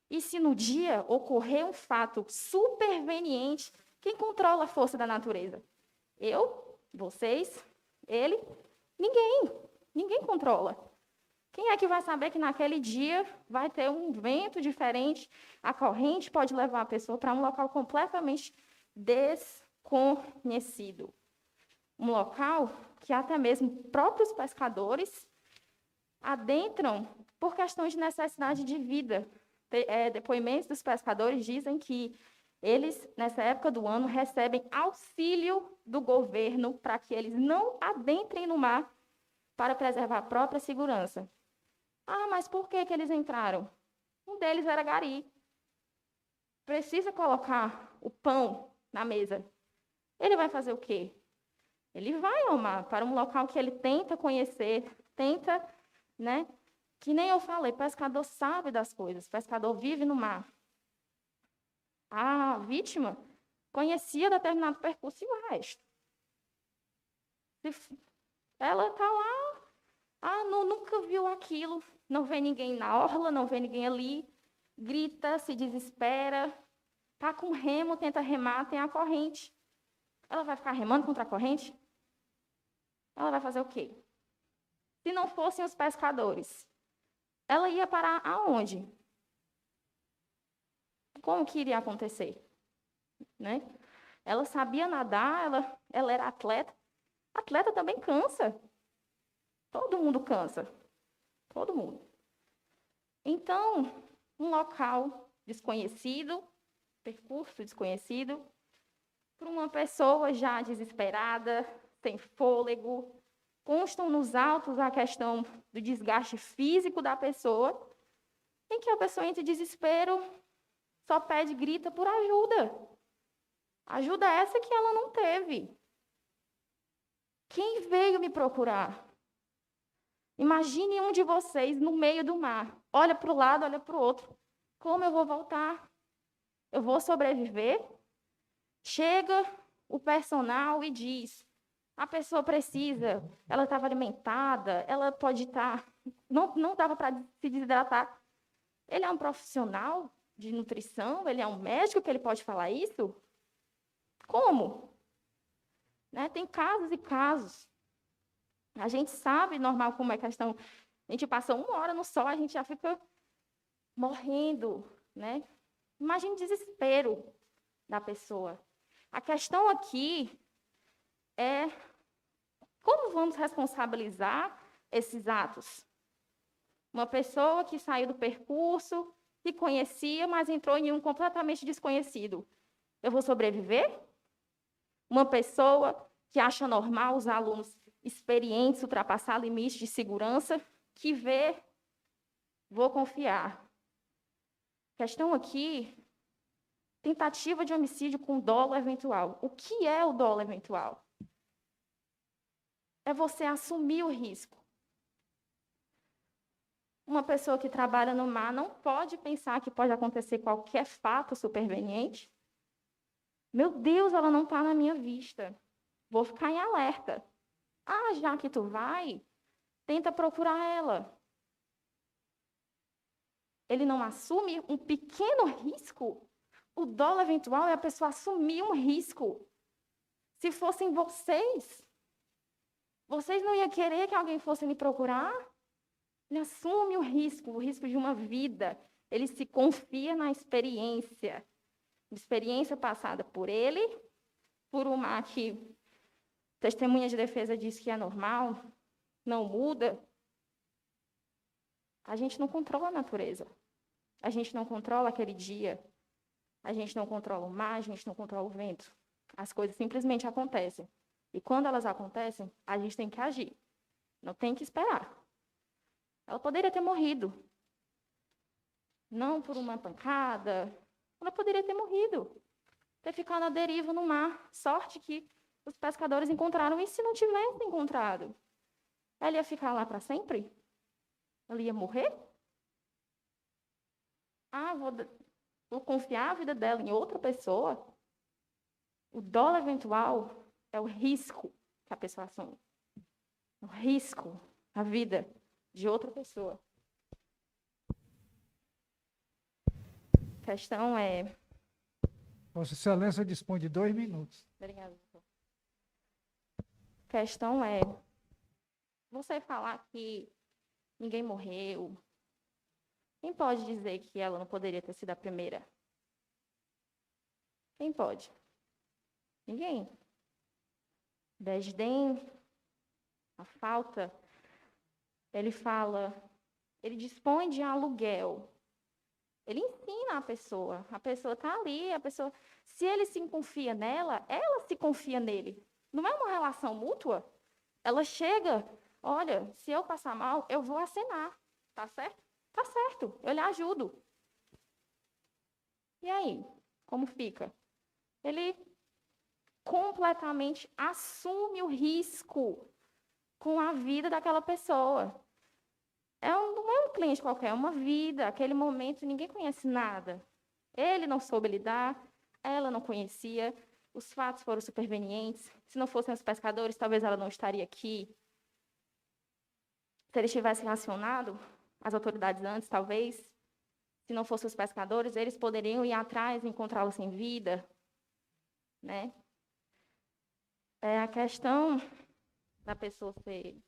E se no dia ocorrer um fato superveniente, quem controla a força da natureza? Eu? Vocês? Ele? Ninguém. Ninguém controla. Quem é que vai saber que naquele dia vai ter um vento diferente, a corrente pode levar a pessoa para um local completamente desconhecido? Um local que até mesmo próprios pescadores adentram por questões de necessidade de vida. Depoimentos dos pescadores dizem que eles, nessa época do ano, recebem auxílio do governo para que eles não adentrem no mar para preservar a própria segurança. Ah, mas por que eles entraram? Um deles era gari. Precisa colocar o pão na mesa. Ele vai fazer o quê? Ele vai ao mar, para um local que ele tenta conhecer, tenta, né? Que nem eu falei, pescador sabe das coisas, pescador vive no mar. A vítima conhecia determinado percurso e o resto. Ela está lá, nunca viu aquilo, não vê ninguém na orla, não vê ninguém ali, grita, se desespera, está com remo, tenta remar, tem a corrente. Ela vai ficar remando contra a corrente? Ela vai fazer o quê? Se não fossem os pescadores, ela ia parar aonde? Como que iria acontecer? Né? Ela sabia nadar, ela era atleta. Atleta também cansa. Todo mundo cansa. Todo mundo. Então, um local desconhecido, percurso desconhecido, para uma pessoa já desesperada, sem fôlego, Constam nos autos a questão do desgaste físico da pessoa, em que a pessoa entra em desespero, só pede, grita por ajuda. Ajuda essa que ela não teve. Quem veio me procurar? Imagine um de vocês no meio do mar. Olha para o lado, olha para o outro. Como eu vou voltar? Eu vou sobreviver? Chega o personal e diz: a pessoa precisa, ela estava alimentada, ela pode estar, não dava para se desidratar. Ele é um profissional de nutrição? Ele é um médico que ele pode falar isso? Como? Né? Tem casos e casos. A gente sabe, normal, como é a questão. A gente passa 1 hora no sol, a gente já fica morrendo, né? Imagina o desespero da pessoa. A questão aqui é como vamos responsabilizar esses atos? Uma pessoa que saiu do percurso, que conhecia, mas entrou em um completamente desconhecido. Eu vou sobreviver? Uma pessoa que acha normal os alunos experientes ultrapassar limites de segurança, que vê, vou confiar. A questão aqui, tentativa de homicídio com dolo eventual. O que é o dolo eventual? É você assumir o risco. Uma pessoa que trabalha no mar não pode pensar que pode acontecer qualquer fato superveniente. Meu Deus, ela não está na minha vista. Vou ficar em alerta. Ah, já que tu vai, tenta procurar ela. Ele não assume um pequeno risco. O dolo eventual é a pessoa assumir um risco. Se fossem vocês não iam querer que alguém fosse me procurar? Ele assume o risco de uma vida. Ele se confia na experiência. Experiência passada por ele, por uma que testemunha de defesa diz que é normal, não muda. A gente não controla a natureza. A gente não controla aquele dia. A gente não controla o mar, a gente não controla o vento. As coisas simplesmente acontecem. E quando elas acontecem, a gente tem que agir. Não tem que esperar. Ela poderia ter morrido. Não por uma pancada. Ela poderia ter morrido. Ter ficado à deriva no mar. Sorte que os pescadores encontraram. E se não tivessem encontrado? Ela ia ficar lá para sempre? Ela ia morrer? Ah, vou confiar a vida dela em outra pessoa? O dolo eventual é o risco que a pessoa assume. O risco, a vida de outra pessoa. A questão é... Vossa Excelência dispõe de 2 minutos. Obrigada, doutor. A questão é... Você falar que ninguém morreu, quem pode dizer que ela não poderia ter sido a primeira? Quem pode? Ninguém. Desdém, a falta, ele ele dispõe de aluguel. Ele ensina a pessoa está ali, se ele se confia nela, ela se confia nele. Não é uma relação mútua? Ela chega, olha, se eu passar mal, eu vou acenar, tá certo? Tá certo, eu lhe ajudo. E aí, como fica? Ele completamente assume o risco com a vida daquela pessoa. Não é um cliente qualquer, é uma vida. Aquele momento, ninguém conhece nada. Ele não soube lidar, ela não conhecia, os fatos foram supervenientes. Se não fossem os pescadores, talvez ela não estaria aqui. Se eles tivessem acionado as autoridades antes, talvez, se não fossem os pescadores, eles poderiam ir atrás e encontrá-la sem vida, né? É a questão da pessoa ser...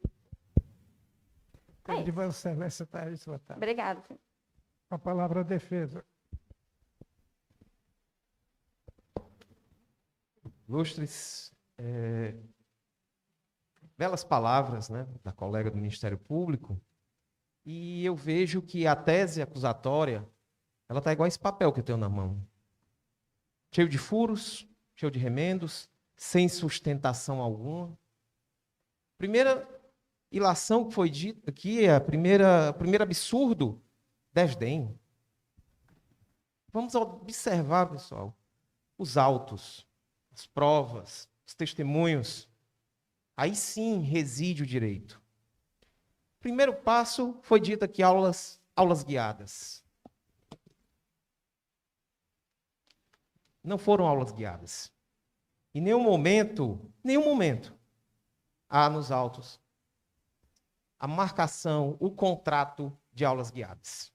De Vossa Excelência, Thaís, boa tarde. Obrigada. Com a palavra a defesa. Ilustres, belas palavras, né, da colega do Ministério Público, e eu vejo que a tese acusatória, ela está igual a esse papel que eu tenho na mão. Cheio de furos, cheio de remendos, sem sustentação alguma. ilação que foi dita aqui, o primeiro absurdo, desdém. Vamos observar, pessoal, os autos, as provas, os testemunhos. Aí sim reside o direito. Primeiro passo foi dito aqui, aulas guiadas. Não foram aulas guiadas. Em nenhum momento, há nos autos a marcação, o contrato de aulas guiadas.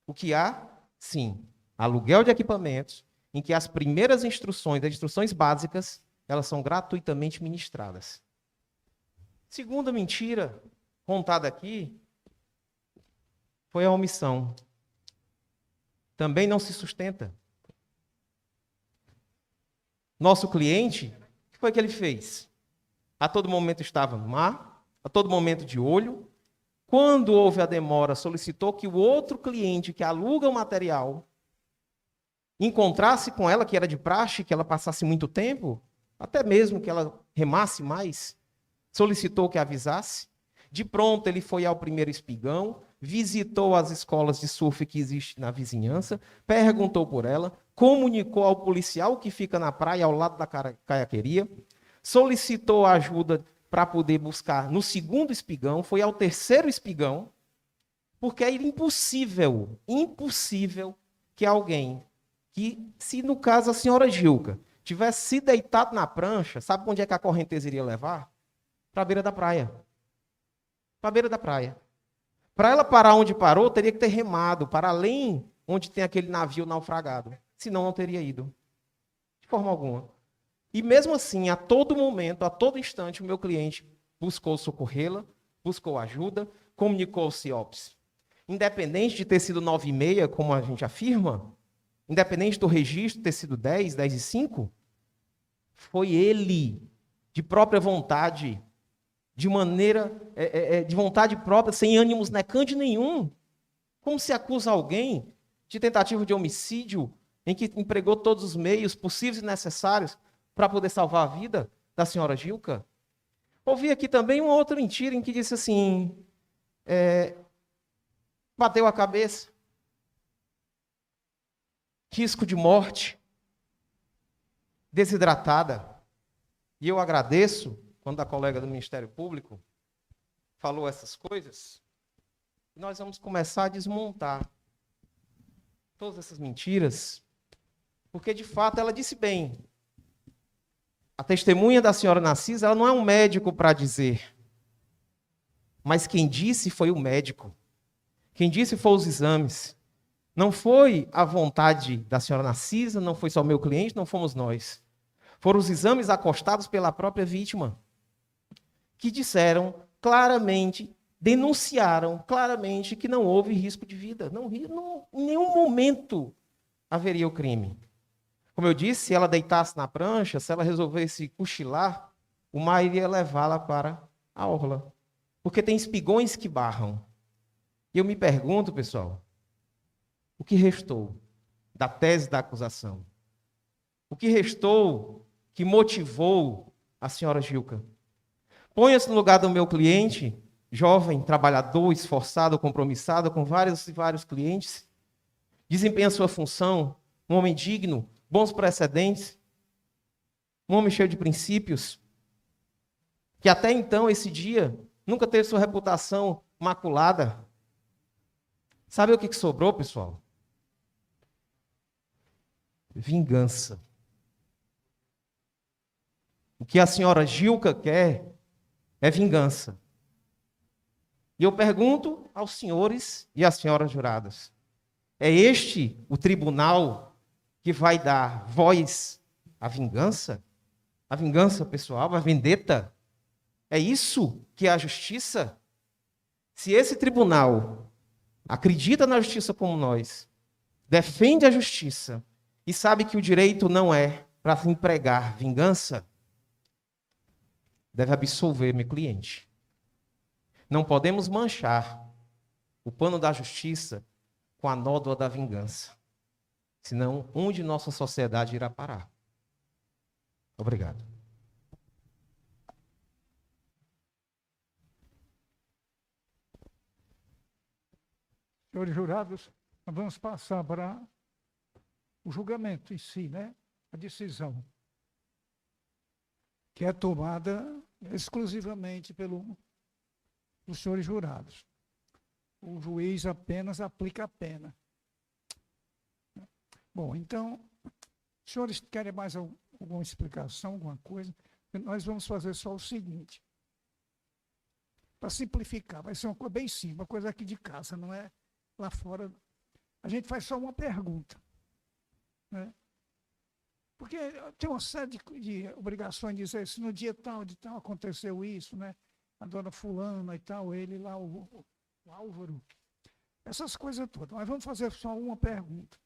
O que há, sim, aluguel de equipamentos, em que as primeiras instruções, as instruções básicas, elas são gratuitamente ministradas. Segunda mentira contada aqui foi a omissão. Também não se sustenta. Nosso cliente, o que foi que ele fez? A todo momento estava no mar, a todo momento de olho. Quando houve a demora, solicitou que o outro cliente que aluga o material encontrasse com ela, que era de praxe, que ela passasse muito tempo, até mesmo que ela remasse mais, solicitou que avisasse. De pronto, ele foi ao primeiro espigão, visitou as escolas de surf que existem na vizinhança, perguntou por ela, comunicou ao policial que fica na praia, ao lado da caiaqueria, solicitou ajuda para poder buscar no segundo espigão, foi ao terceiro espigão, porque era impossível que alguém, que se no caso a senhora Gilca, tivesse se deitado na prancha, sabe onde é que a correnteza iria levar? Para a beira da praia. Para a beira da praia. Para ela parar onde parou, teria que ter remado para além onde tem aquele navio naufragado. Senão não teria ido. De forma alguma. E mesmo assim, a todo momento, a todo instante, o meu cliente buscou socorrê-la, buscou ajuda, comunicou ao CIOPS. Independente de ter sido 9h30, como a gente afirma, independente do registro ter sido 10h05, foi ele, de própria vontade, de vontade própria, sem ânimos necante nenhum. Como se acusa alguém de tentativa de homicídio em que empregou todos os meios possíveis e necessários para poder salvar a vida da senhora Gilca? Ouvi aqui também uma outra mentira em que disse assim, bateu a cabeça, risco de morte, desidratada. E eu agradeço quando a colega do Ministério Público falou essas coisas. Nós vamos começar a desmontar todas essas mentiras, porque de fato ela disse bem. A testemunha da senhora Narcisa, ela não é um médico para dizer, mas quem disse foi o médico. Quem disse foi os exames. Não foi a vontade da senhora Narcisa, não foi só o meu cliente, não fomos nós. Foram os exames acostados pela própria vítima, que disseram claramente, denunciaram claramente que não houve risco de vida. Em nenhum momento haveria o crime. Como eu disse, se ela deitasse na prancha, se ela resolvesse cochilar, o mar iria levá-la para a orla. Porque tem espigões que barram. E eu me pergunto, pessoal, o que restou da tese da acusação? O que restou que motivou a senhora Gilca? Ponha-se no lugar do meu cliente, jovem, trabalhador, esforçado, compromissado, com vários e vários clientes, desempenha sua função, um homem digno, bons precedentes, um homem cheio de princípios, que até então, esse dia, nunca teve sua reputação maculada. Sabe o que sobrou, pessoal? Vingança. O que a senhora Gilca quer é vingança. E eu pergunto aos senhores e às senhoras juradas, é este o tribunal que vai dar voz à vingança? A vingança pessoal, a vendetta? É isso que é a justiça? Se esse tribunal acredita na justiça como nós, defende a justiça e sabe que o direito não é para empregar vingança, deve absolver meu cliente. Não podemos manchar o pano da justiça com a nódoa da vingança. Senão, onde nossa sociedade irá parar? Obrigado. Senhores jurados, nós vamos passar para o julgamento em si, né? A decisão, que é tomada exclusivamente pelos senhores jurados. O juiz apenas aplica a pena. Bom, então, os senhores querem mais alguma explicação, alguma coisa? Nós vamos fazer só o seguinte. Para simplificar, vai ser uma coisa bem simples, uma coisa aqui de casa, não é lá fora. A gente faz só uma pergunta, né? Porque tem uma série de obrigações de dizer, se no dia tal, de tal, aconteceu isso, né? A dona fulana e tal, ele lá, o Álvaro. Essas coisas todas. Mas vamos fazer só uma pergunta.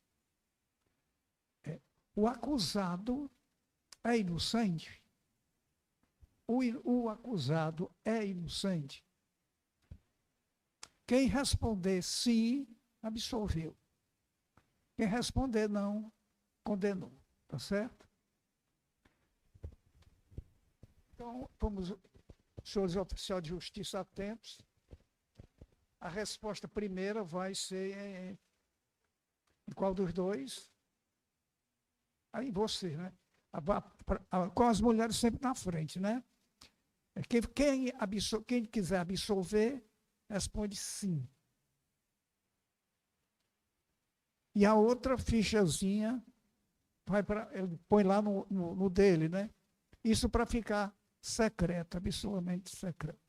O acusado é inocente? O acusado é inocente? Quem responder sim, absolveu. Quem responder não, condenou. Tá certo? Então, vamos, senhores oficiais de justiça, atentos. A resposta primeira vai ser em qual dos dois? Aí você, né? Com as mulheres sempre na frente, né? Quem quiser absolver, responde sim. E a outra fichazinha ele põe lá no dele, né? Isso para ficar secreto, absolutamente secreto.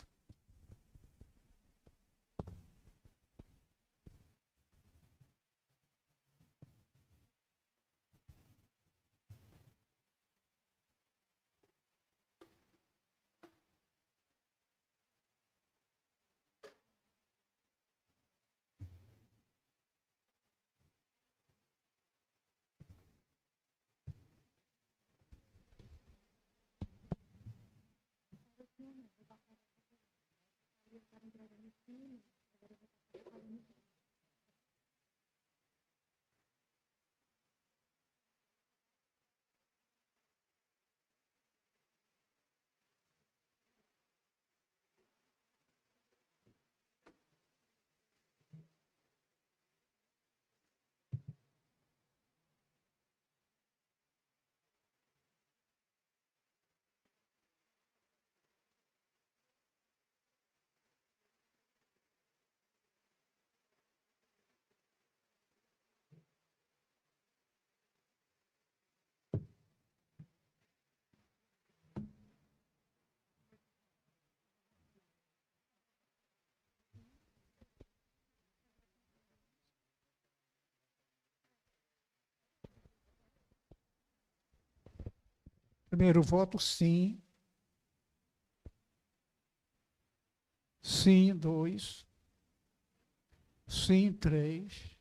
Primeiro voto, sim. Sim, 2. Sim, 3.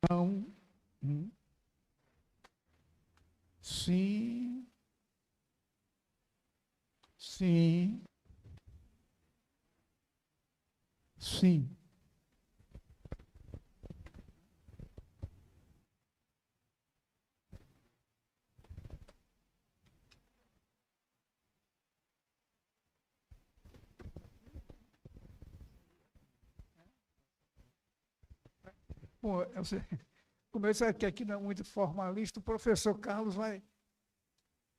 Não. 1. Sim. Sim. Sim. Bom, como eu disse que aqui não é muito formalista, o professor Carlos vai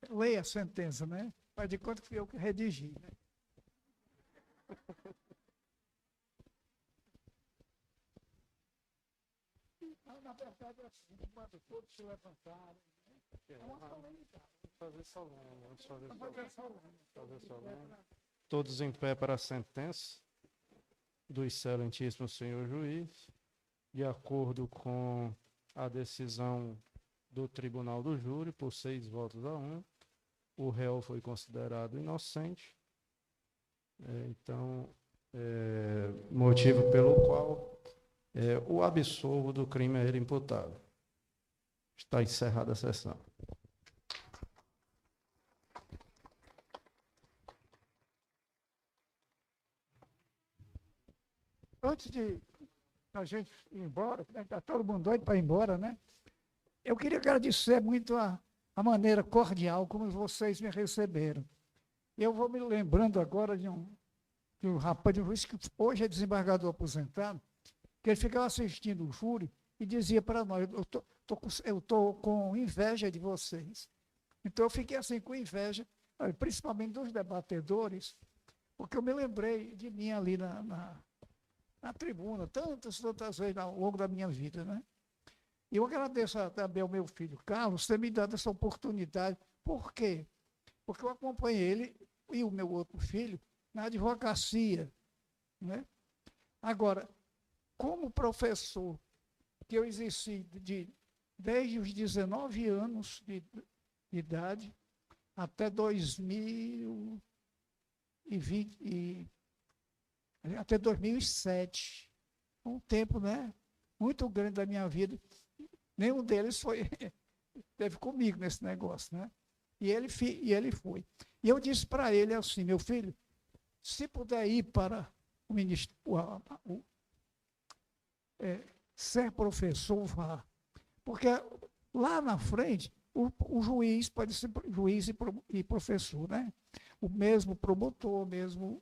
ler a sentença, né? Faz de conta que fui eu que redigi, né? Na verdade, assim, quando todos se levantaram, é uma solenidade. Fazer solene. Todos em pé para a sentença do excelentíssimo senhor juiz, de acordo com a decisão do Tribunal do Júri, por 6 votos a 1, o réu foi considerado inocente. Então, motivo pelo qual o absolvo do crime a ele imputado. Está encerrada a sessão. Antes de a gente ir embora, está todo mundo doido para ir embora, né? Eu queria agradecer muito a maneira cordial como vocês me receberam. Eu vou me lembrando agora de de um rapaz de um juiz que hoje é desembargador aposentado, que ele ficava assistindo o júri e dizia para nós, eu estou com inveja de vocês. Então eu fiquei assim com inveja, principalmente dos debatedores, porque eu me lembrei de mim ali na tribuna, tantas vezes ao longo da minha vida, né? E eu agradeço também ao meu filho Carlos ter me dado essa oportunidade. Por quê? Porque eu acompanhei ele e o meu outro filho na advocacia, né? Agora, como professor, que eu exerci desde os 19 anos de idade até 2020, até 2007, um tempo, né, muito grande da minha vida. Nenhum deles teve comigo nesse negócio, né? E ele foi. E eu disse para ele assim, meu filho, se puder ir para o ministério, ser professor, vá. Porque lá na frente, o juiz pode ser juiz e professor, né? O mesmo promotor, mesmo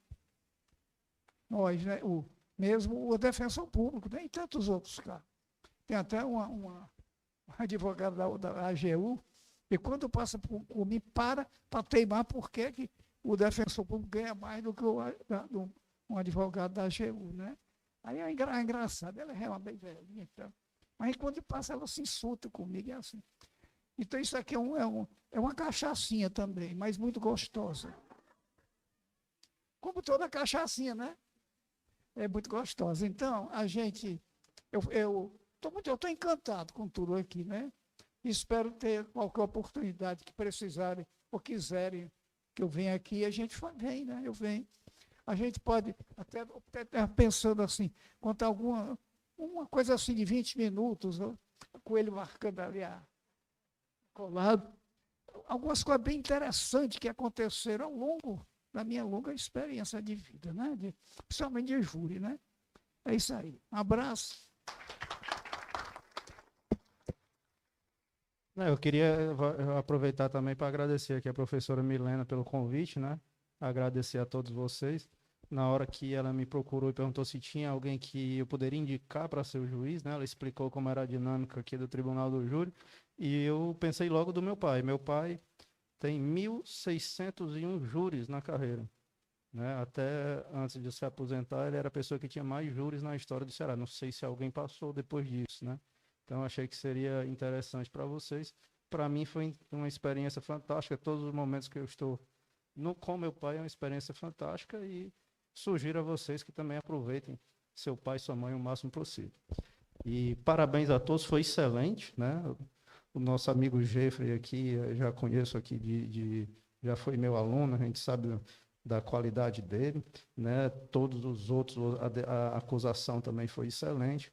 nós, né? Mesmo o defensor público, né? E tantos outros caras. Tem até uma advogada da AGU, e quando passa por mim, para teimar por que o defensor público ganha mais do que um advogado da AGU, né? Aí é engraçado, ela é realmente velhinha, então. Mas quando passa, ela se insulta comigo, é assim. Então isso aqui é uma cachaçinha também, mas muito gostosa. Como toda cachaçinha, né? É muito gostosa. Então, eu estou encantado com tudo aqui, né? Espero ter qualquer oportunidade que precisarem ou quiserem que eu venha aqui, a gente vem, né? Eu venho. A gente pode até pensando assim, contar uma coisa assim de 20 minutos, com ele marcando ali colado, algumas coisas bem interessantes que aconteceram ao longo da minha longa experiência de vida, né? Principalmente de júri, né? É isso aí. Um abraço. Eu queria aproveitar também para agradecer aqui a professora Milena pelo convite, né? Agradecer a todos vocês. Na hora que ela me procurou e perguntou se tinha alguém que eu poderia indicar para ser o juiz, né? Ela explicou como era a dinâmica aqui do Tribunal do Júri, e eu pensei logo do meu pai. Meu pai tem 1.601 júris na carreira, né? Até antes de se aposentar, ele era a pessoa que tinha mais júris na história do Ceará. Não sei se alguém passou depois disso, né? Então, achei que seria interessante para vocês. Para mim, foi uma experiência fantástica. Todos os momentos que eu estou com meu pai é uma experiência fantástica, e sugiro a vocês que também aproveitem seu pai e sua mãe o máximo possível. E parabéns a todos, foi excelente, né? O nosso amigo Jeffrey aqui, já conheço aqui, já foi meu aluno, a gente sabe da qualidade dele, né? Todos os outros, a acusação também foi excelente.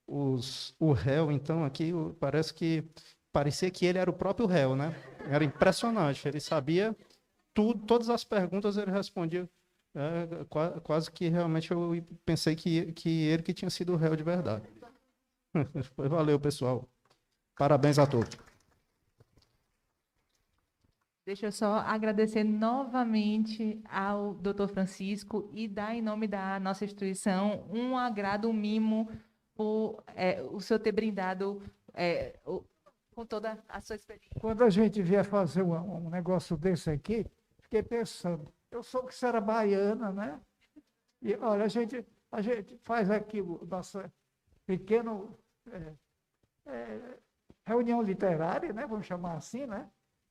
O réu, então, aqui, parecia que ele era o próprio réu, né? Era impressionante, ele sabia tudo, todas as perguntas ele respondia. Quase que realmente eu pensei que ele que tinha sido o réu de verdade. Valeu, pessoal. Parabéns a todos. Deixa eu só agradecer novamente ao Dr. Francisco e dar, em nome da nossa instituição, um agrado, um mimo, por o senhor ter brindado com toda a sua experiência. Quando a gente vier fazer um negócio desse aqui, fiquei pensando, eu soube que você era baiana, né? E, olha, a gente faz aqui o nosso pequeno reunião literária, né? Vamos chamar assim, né?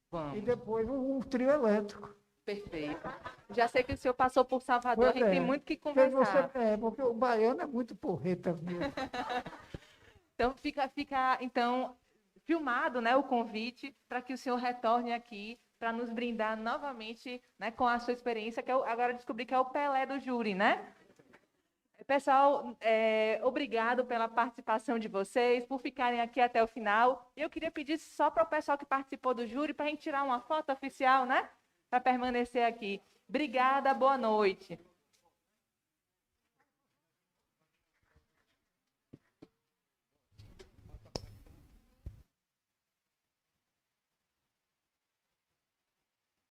Vamos. E depois um trio elétrico. Perfeito. Já sei que o senhor passou por Salvador, a gente tem muito que conversar. Porque o baiano é muito porreta mesmo. Então, fica então, filmado, né, o convite para que o senhor retorne aqui para nos brindar novamente, né, com a sua experiência, que agora descobri que é o Pelé do júri, né? Pessoal, obrigado pela participação de vocês, por ficarem aqui até o final. Eu queria pedir só para o pessoal que participou do júri, para a gente tirar uma foto oficial, né? Para permanecer aqui. Obrigada, boa noite.